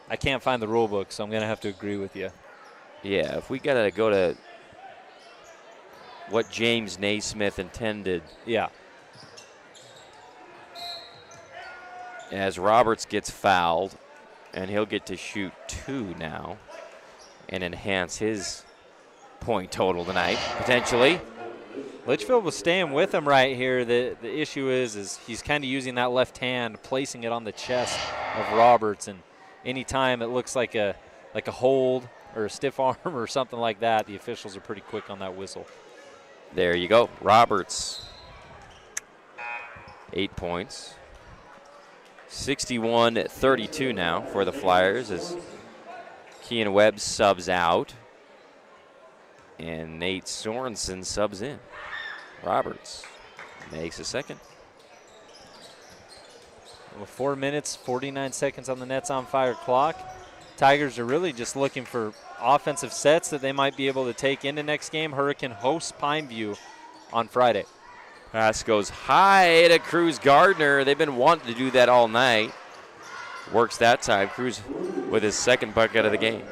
Speaker 2: I can't find the rule book, so I'm gonna have to agree with you.
Speaker 1: Yeah, if we gotta go to what James Naismith intended.
Speaker 2: Yeah.
Speaker 1: As Roberts gets fouled, and he'll get to shoot 2 now and enhance his point total tonight, potentially.
Speaker 2: Litchfield was staying with him right here. The issue is he's kind of using that left hand, placing it on the chest of Roberts, and anytime it looks like a hold or a stiff arm or something like that, the officials are pretty quick on that whistle.
Speaker 1: There you go. Roberts, 8 points. 61-32 now for the Flyers as Kean Webb subs out and Nate Sorensen subs in. Roberts makes a second.
Speaker 2: With 4 minutes, 49 seconds on the Nets on Fire clock. Tigers are really just looking for offensive sets that they might be able to take into next game. Hurricane hosts Pineview on Friday.
Speaker 1: Pass goes high to Cruz Gardner. They've been wanting to do that all night. Works that time. Cruz with his second bucket of the game.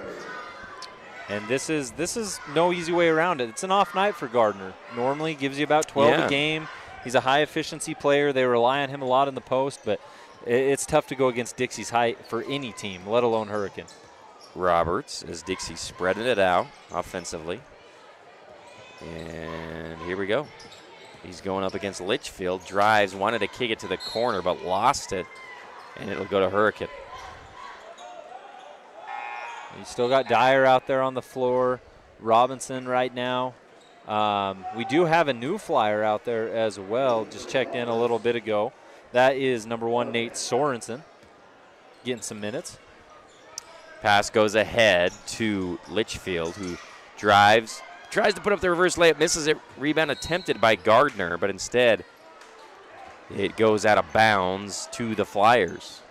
Speaker 2: And this is no easy way around it. It's an off night for Gardner. Normally gives you about 12 a game. He's a high efficiency player. They rely on him a lot in the post, but it's tough to go against Dixie's height for any team, let alone Hurricane.
Speaker 1: Roberts as Dixie spreading it out offensively. And here we go. He's going up against Litchfield. Drives, wanted to kick it to the corner, but lost it. And it'll go to Hurricane.
Speaker 2: You still got Dyer out there on the floor. Robinson right now. We do have a new Flyer out there as well. Just checked in a little bit ago. That is number 1, Nate Sorensen, getting some minutes.
Speaker 1: Pass goes ahead to Litchfield, who drives, tries to put up the reverse layup, misses it. Rebound attempted by Gardner, but instead it goes out of bounds to the Flyers.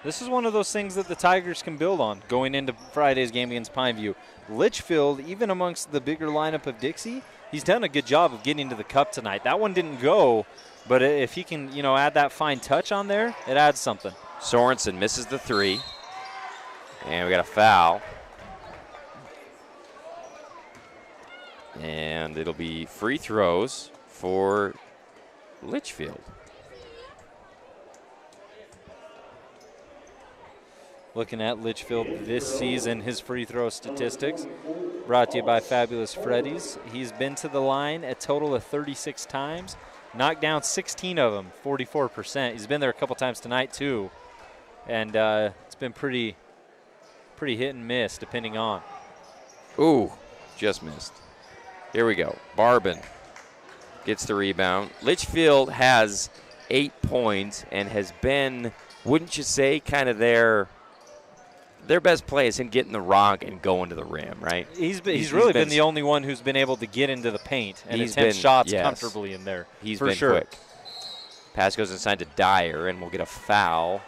Speaker 2: This is one of those things that the Tigers can build on going into Friday's game against Pineview. Litchfield, even amongst the bigger lineup of Dixie, he's done a good job of getting to the cup tonight. That one didn't go, but if he can, add that fine touch on there, it adds something.
Speaker 1: Sorensen misses the 3. And we got a foul. And it'll be free throws for Litchfield.
Speaker 2: Looking at Litchfield this season, his free throw statistics, brought to you by Fabulous Freddy's. He's been to the line a total of 36 times. Knocked down 16 of them, 44%. He's been there a couple times tonight too, and it's been pretty hit and miss depending on.
Speaker 1: Ooh, just missed. Here we go. Barbin gets the rebound. Litchfield has 8 points and has been, wouldn't you say, kind of their best play is him getting the rock and going to the rim, right?
Speaker 2: He's really been the only one who's been able to get into the paint and attempt shots comfortably in there.
Speaker 1: He's
Speaker 2: for
Speaker 1: been
Speaker 2: sure.
Speaker 1: quick. Pass goes inside to Dyer, and we'll get a foul,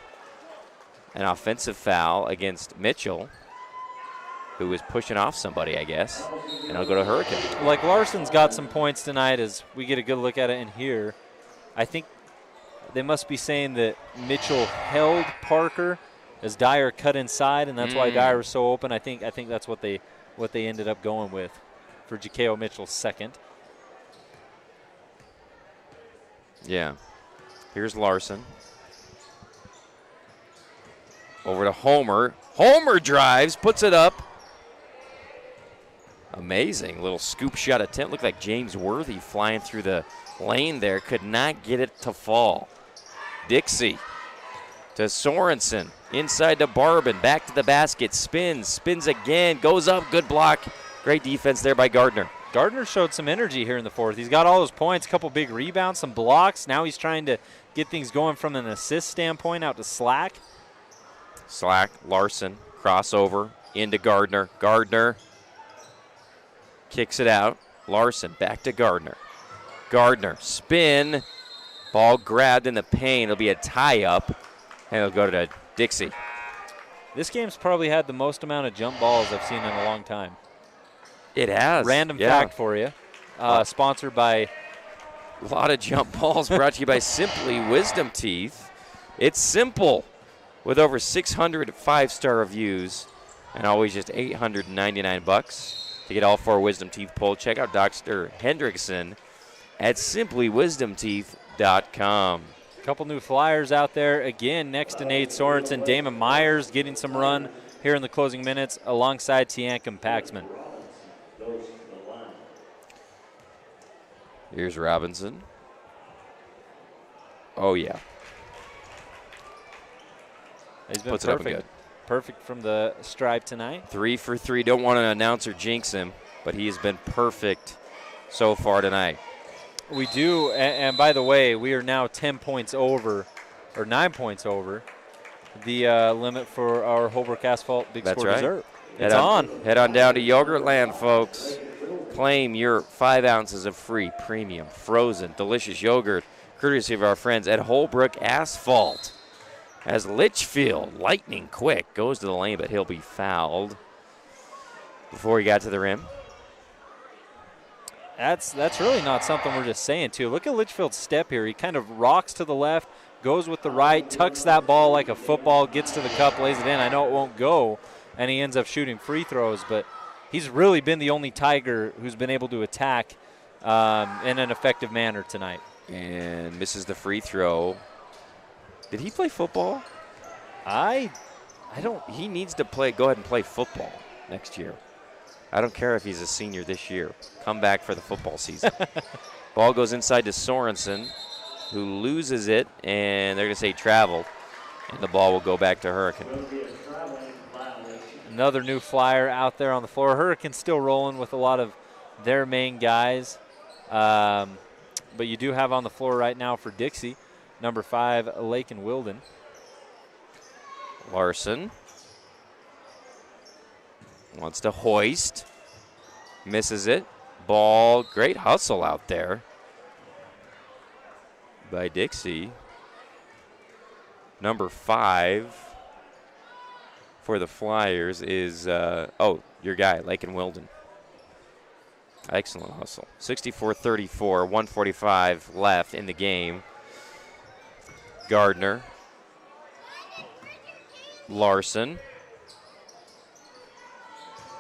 Speaker 1: an offensive foul against Mitchell, who is pushing off somebody, I guess, and I'll go to Hurricane.
Speaker 2: Like Larson's got some points tonight as we get a good look at it in here. I think they must be saying that Mitchell held Parker as Dyer cut inside, and that's why Dyer was so open. I think that's what they ended up going with for Jakeo Mitchell's second.
Speaker 1: Yeah. Here's Larson. Over to Homer. Homer drives, puts it up. Amazing little scoop shot attempt. Looked like James Worthy flying through the lane there. Could not get it to fall. Dixie to Sorensen. Inside to Barbin. Back to the basket. Spins again. Goes up. Good block. Great defense there by Gardner.
Speaker 2: Gardner showed some energy here in the fourth. He's got all those points, a couple big rebounds, some blocks. Now he's trying to get things going from an assist standpoint out to Slack.
Speaker 1: Slack, Larson, crossover into Gardner. Gardner kicks it out. Larson back to Gardner. Gardner, spin. Ball grabbed in the paint. It'll be a tie-up, and it'll go to Dixie.
Speaker 2: This game's probably had the most amount of jump balls I've seen in a long time.
Speaker 1: It has.
Speaker 2: Random fact for you. Sponsored by...
Speaker 1: A lot of jump balls brought to you by Simply Wisdom Teeth. It's simple. With over 600 five-star reviews and always just $899. To get all 4 Wisdom Teeth pulled, check out Dr. Hendrickson at simplywisdomteeth.com.
Speaker 2: Couple new Flyers out there. Again, next to Nate Sorensen, Damon Myers getting some run here in the closing minutes alongside Tiankum Paxman.
Speaker 1: Here's Robinson. Oh, yeah.
Speaker 2: He's been
Speaker 1: Puts it up and good.
Speaker 2: Perfect from the stripe tonight.
Speaker 1: 3 for 3. Don't want to announce or jinx him, but he has been perfect so far tonight.
Speaker 2: We do, and by the way, we are now 10 points over, or 9 points over, the limit for our Holbrook Asphalt Big Score Dessert. It's on.
Speaker 1: Head on down to Yogurtland, folks. Claim your 5 ounces of free, premium, frozen, delicious yogurt, courtesy of our friends at Holbrook Asphalt. As Litchfield, lightning quick, goes to the lane, but he'll be fouled before he got to the rim.
Speaker 2: That's really not something we're just saying, too. Look at Litchfield's step here. He kind of rocks to the left, goes with the right, tucks that ball like a football, gets to the cup, lays it in. I know it won't go, and he ends up shooting free throws, but he's really been the only Tiger who's been able to attack in an effective manner tonight.
Speaker 1: And misses the free throw. Did he play football?
Speaker 2: I don't.
Speaker 1: He needs to go ahead and play football next year. I don't care if he's a senior this year. Come back for the football season. Ball goes inside to Sorensen, who loses it, and they're going to say traveled, and the ball will go back to Hurricane.
Speaker 2: Another new Flyer out there on the floor. Hurricane's still rolling with a lot of their main guys, but you do have on the floor right now for Dixie, number 5, Lakin Wilden.
Speaker 1: Larson wants to hoist, misses it. Ball, great hustle out there by Dixie. Number 5 for the Flyers is, your guy, Lakin Wilden. Excellent hustle. 64-34, 1:45 left in the game. Gardner. Larson.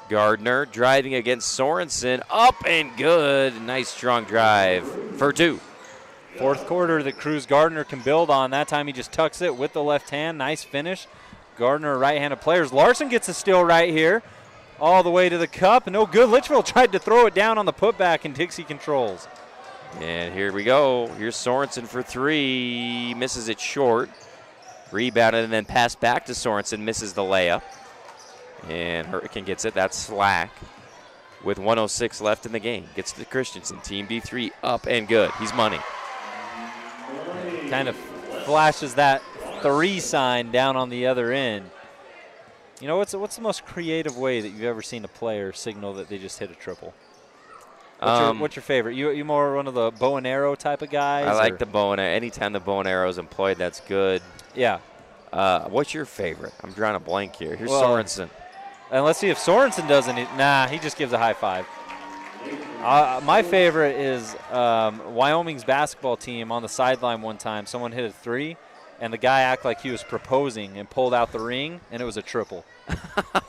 Speaker 1: Gardner driving against Sorensen. Up and good. Nice strong drive for 2.
Speaker 2: Fourth quarter that Cruz Gardner can build on. That time he just tucks it with the left hand. Nice finish. Gardner, right-handed players. Larson gets a steal right here. All the way to the cup. No good. Litchfield tried to throw it down on the putback, and Dixie controls.
Speaker 1: And here we go. Here's Sorensen for three. Misses it short. Rebounded and then passed back to Sorensen. Misses the layup. And Hurricane gets it. That's Slack. With 1:06 left in the game. Gets to Christensen. Team D3 up and good. He's money.
Speaker 2: Kind of flashes that 3 sign down on the other end. You know, what's the most creative way that you've ever seen a player signal that they just hit a triple? What's your favorite? You more one of the bow and arrow type of guys?
Speaker 1: I like the bow and arrow. Anytime the bow and arrow is employed, that's good.
Speaker 2: Yeah.
Speaker 1: What's your favorite? I'm drawing a blank here. Here's Sorensen.
Speaker 2: And let's see if Sorensen does any. Nah, he just gives a high five. My favorite is Wyoming's basketball team on the sideline one time. Someone hit a 3, and the guy acted like he was proposing and pulled out the ring, and it was a triple. That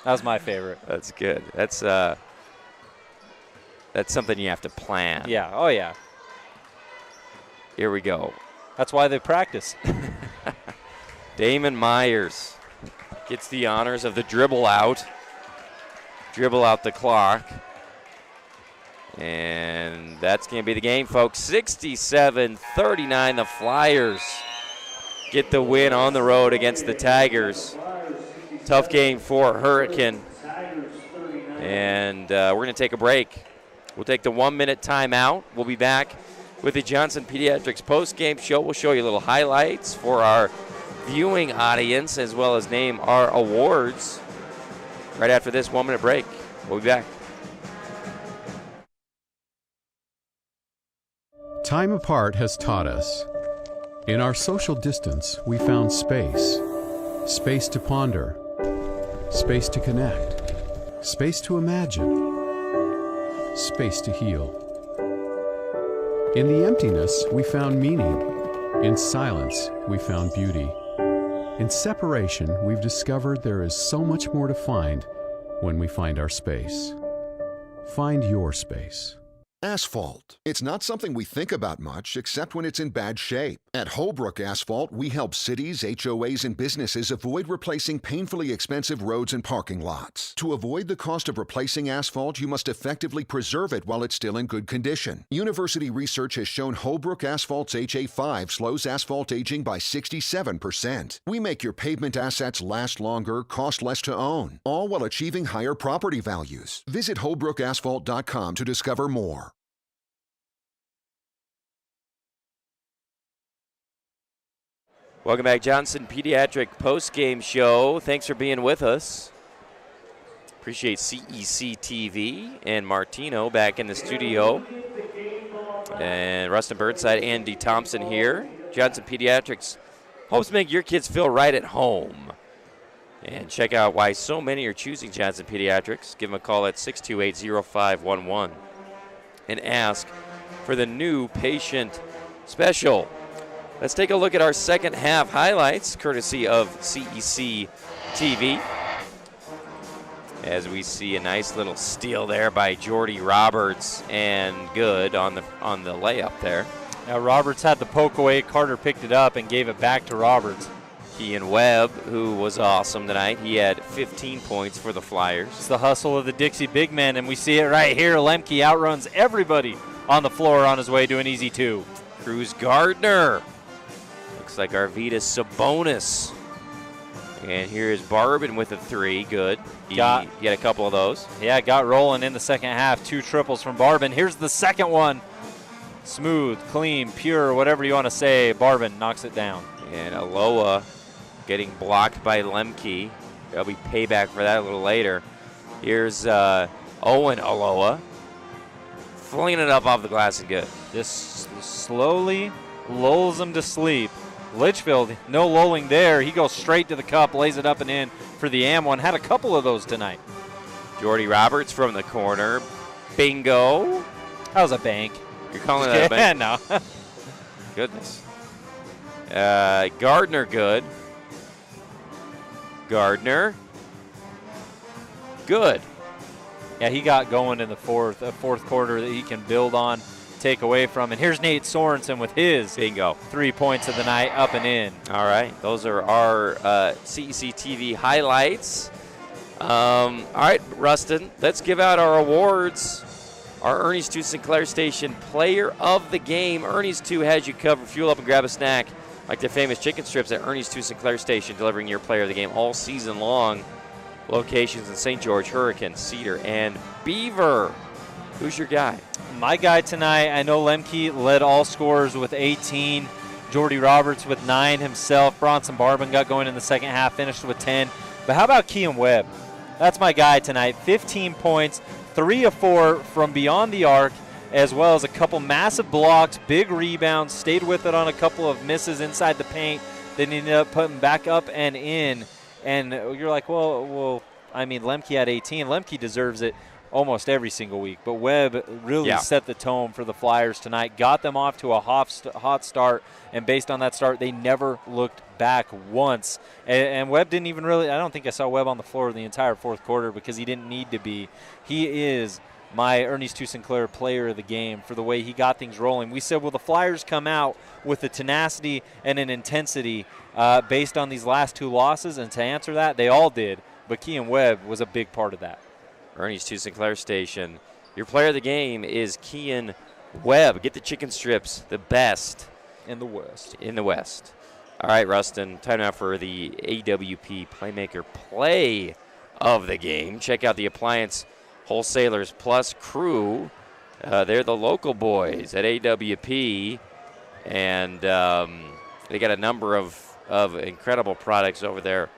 Speaker 2: was my favorite.
Speaker 1: That's good. That's something you have to plan.
Speaker 2: Yeah. Oh, yeah.
Speaker 1: Here we go.
Speaker 2: That's why they practice.
Speaker 1: Damon Myers gets the honors of the dribble out the clock. And that's going to be the game, folks. 67-39, the Flyers get the win on the road against the Tigers. Tough game for Hurricane. And we're going to take a break. We'll take the 1-minute timeout. We'll be back with the Johnson Pediatrics post-game show. We'll show you little highlights for our viewing audience as well as name our awards right after this 1-minute break. We'll be back.
Speaker 5: Time apart has taught us. In our social distance, we found space. Space to ponder. Space to connect. Space to imagine. Space to heal. In the emptiness, we found meaning. In silence, we found beauty. In separation, we've discovered there is so much more to find when we find our space. Find your space.
Speaker 6: Asphalt. It's not something we think about much, except when it's in bad shape. At Holbrook Asphalt, we help cities, HOAs, and businesses avoid replacing painfully expensive roads and parking lots. To avoid the cost of replacing asphalt, you must effectively preserve it while it's still in good condition. University research has shown Holbrook Asphalt's HA5 slows asphalt aging by 67%. We make your pavement assets last longer, cost less to own, all while achieving higher property values. Visit holbrookasphalt.com to discover more.
Speaker 1: Welcome back, Johnson Pediatric post-game show. Thanks for being with us. Appreciate CEC TV and Martino back in the studio. And Rustin Burnside, Andy Thompson here. Johnson Pediatrics hopes to make your kids feel right at home. And check out why so many are choosing Johnson Pediatrics. Give them a call at 628-0511 and ask for the new patient special. Let's take a look at our second half highlights, courtesy of CEC TV. As we see a nice little steal there by Jordy Roberts, and good on the layup there.
Speaker 2: Now Roberts had the poke away. Carter picked it up and gave it back to Roberts.
Speaker 1: Kean Webb, who was awesome tonight, he had 15 points for the Flyers.
Speaker 2: It's the hustle of the Dixie big men, and we see it right here. Lemke outruns everybody on the floor on his way to an easy 2.
Speaker 1: Cruz Gardner. Looks like Arvydas Sabonis. And here's Barbin with a 3. Good. He got a couple of those.
Speaker 2: Yeah, got rolling in the second half. 2 triples from Barbin. Here's the second one. Smooth, clean, pure, whatever you want to say. Barbin knocks it down.
Speaker 1: And Aloha getting blocked by Lemke. There'll be payback for that a little later. Here's Owen Aloha. Flinging it up off the glass and good.
Speaker 2: Just slowly lulls him to sleep. Litchfield, no lulling there. He goes straight to the cup, lays it up and in for the one. Had a couple of those tonight.
Speaker 1: Jordy Roberts from the corner. Bingo.
Speaker 2: That was a bank.
Speaker 1: You're calling that a bank?
Speaker 2: Yeah, no.
Speaker 1: Goodness. Gardner good. Gardner. Good.
Speaker 2: Yeah, he got going in the fourth quarter that he can build on, take away from. And here's Nate Sorensen with his
Speaker 1: bingo
Speaker 2: 3 points of the night, up and in.
Speaker 1: All right, those are our CEC TV highlights. All right, Rustin, let's give out our awards our Ernie's 2 Sinclair Station Player of the Game. Ernie's 2 has you covered. Fuel up and grab a snack like their famous chicken strips at Ernie's 2 Sinclair Station, delivering your Player of the Game all season long. Locations in St. George, Hurricane, Cedar, and Beaver. Who's your guy?
Speaker 2: My guy tonight, I know Lemke led all scorers with 18. Jordy Roberts with 9 himself. Bronson Barbin got going in the second half, finished with 10. But how about Kean Webb? That's my guy tonight. 15 points, 3 of 4 from beyond the arc, as well as a couple massive blocks, big rebounds, stayed with it on a couple of misses inside the paint. Then ended up putting back up and in. And you're like, well, I mean, Lemke had 18. Lemke deserves it almost every single week. But Webb really set the tone for the Flyers tonight, got them off to a hot start, and based on that start, they never looked back once. And Webb didn't even really – I don't think I saw Webb on the floor the entire fourth quarter because he didn't need to be. He is my Ernie's 2 Sinclair Player of the Game for the way he got things rolling. We said, will the Flyers come out with a tenacity and an intensity based on these last 2 losses? And to answer that, they all did. But Kean Webb was a big part of that.
Speaker 1: Ernie's 2 Sinclair Station. Your Player of the Game is Kean Webb. Get the chicken strips, the best
Speaker 2: in the West.
Speaker 1: In the West. All right, Rustin, time now for the AWP Playmaker Play of the Game. Check out the Appliance Wholesalers Plus crew. They're the local boys at AWP, and they got a number of incredible products over there.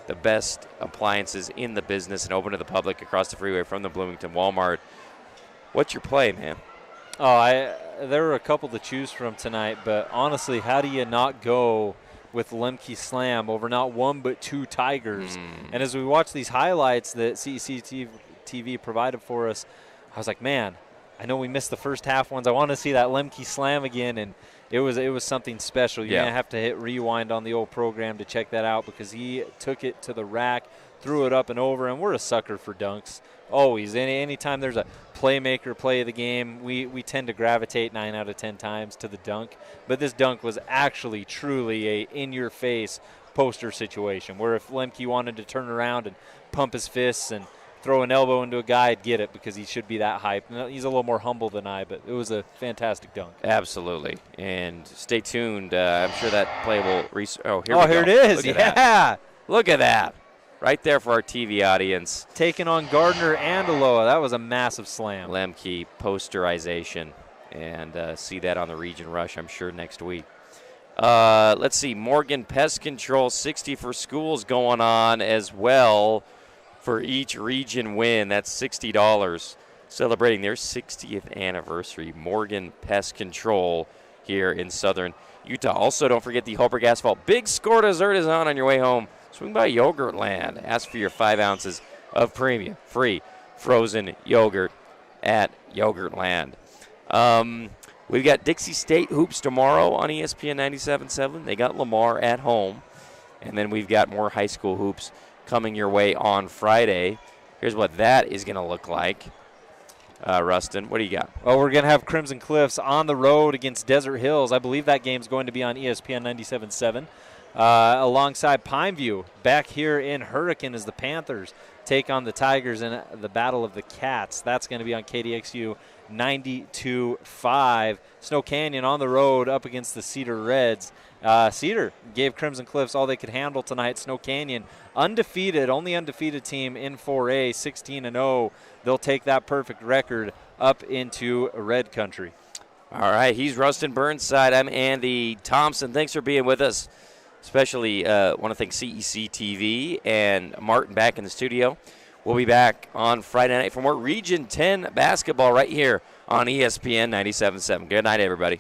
Speaker 1: The best appliances in the business and open to the public across the freeway from the Bloomington Walmart. What's your play, man?
Speaker 2: There were a couple to choose from tonight, but honestly, how do you not go with Lemke Slam over not 1 but 2 Tigers? And as we watch these highlights that CEC TV provided for us, I was like, man, I know we missed the first half ones. I want to see that Lemke Slam again, and it was something special. You're going to have to hit rewind on the old program to check that out because he took it to the rack, threw it up and over, and we're a sucker for dunks. Always. Anytime there's a playmaker play of the game, we tend to gravitate 9 out of 10 times to the dunk. But this dunk was actually truly a in-your-face poster situation where if Lemke wanted to turn around and pump his fists and throw an elbow into a guy, I'd get it because he should be that hype. He's a little more humble than I, but it was a fantastic dunk.
Speaker 1: Absolutely. And stay tuned. I'm sure that play will
Speaker 2: here it is.
Speaker 1: Look at that. Look at that. Right there for our TV audience.
Speaker 2: Taking on Gardner and Aloha. That was a massive slam.
Speaker 1: Lemke posterization. And see that on the Region Rush, I'm sure, next week. Let's see. Morgan Pest Control, 60 for schools going on as well for each region win. That's $60. Celebrating their 60th anniversary. Morgan Pest Control here in Southern Utah. Also, don't forget the Holbrook Asphalt Big Score dessert is on your way home. Swing by Yogurtland. Ask for your 5 ounces of premium, free, frozen yogurt at Yogurtland. We've got Dixie State hoops tomorrow on ESPN 97.7. They got Lamar at home. And then we've got more high school hoops coming your way on Friday. Here's what that is going to look like. Rustin, what do you got?
Speaker 2: Well, we're going to have Crimson Cliffs on the road against Desert Hills. I believe that game's going to be on ESPN 97.7. Alongside Pineview, back here in Hurricane as the Panthers take on the Tigers in the Battle of the Cats. That's going to be on KDXU 92.5. Snow Canyon on the road up against the Cedar Reds. Cedar gave Crimson Cliffs all they could handle tonight. Snow Canyon undefeated, only undefeated team in 4A, 16-0. They'll take that perfect record up into Red Country.
Speaker 1: All right, he's Rustin Burnside. I'm Andy Thompson. Thanks for being with us. Especially want to thank CEC TV and Martin back in the studio. We'll be back on Friday night for more Region 10 basketball right here on ESPN 97.7. Good night, everybody.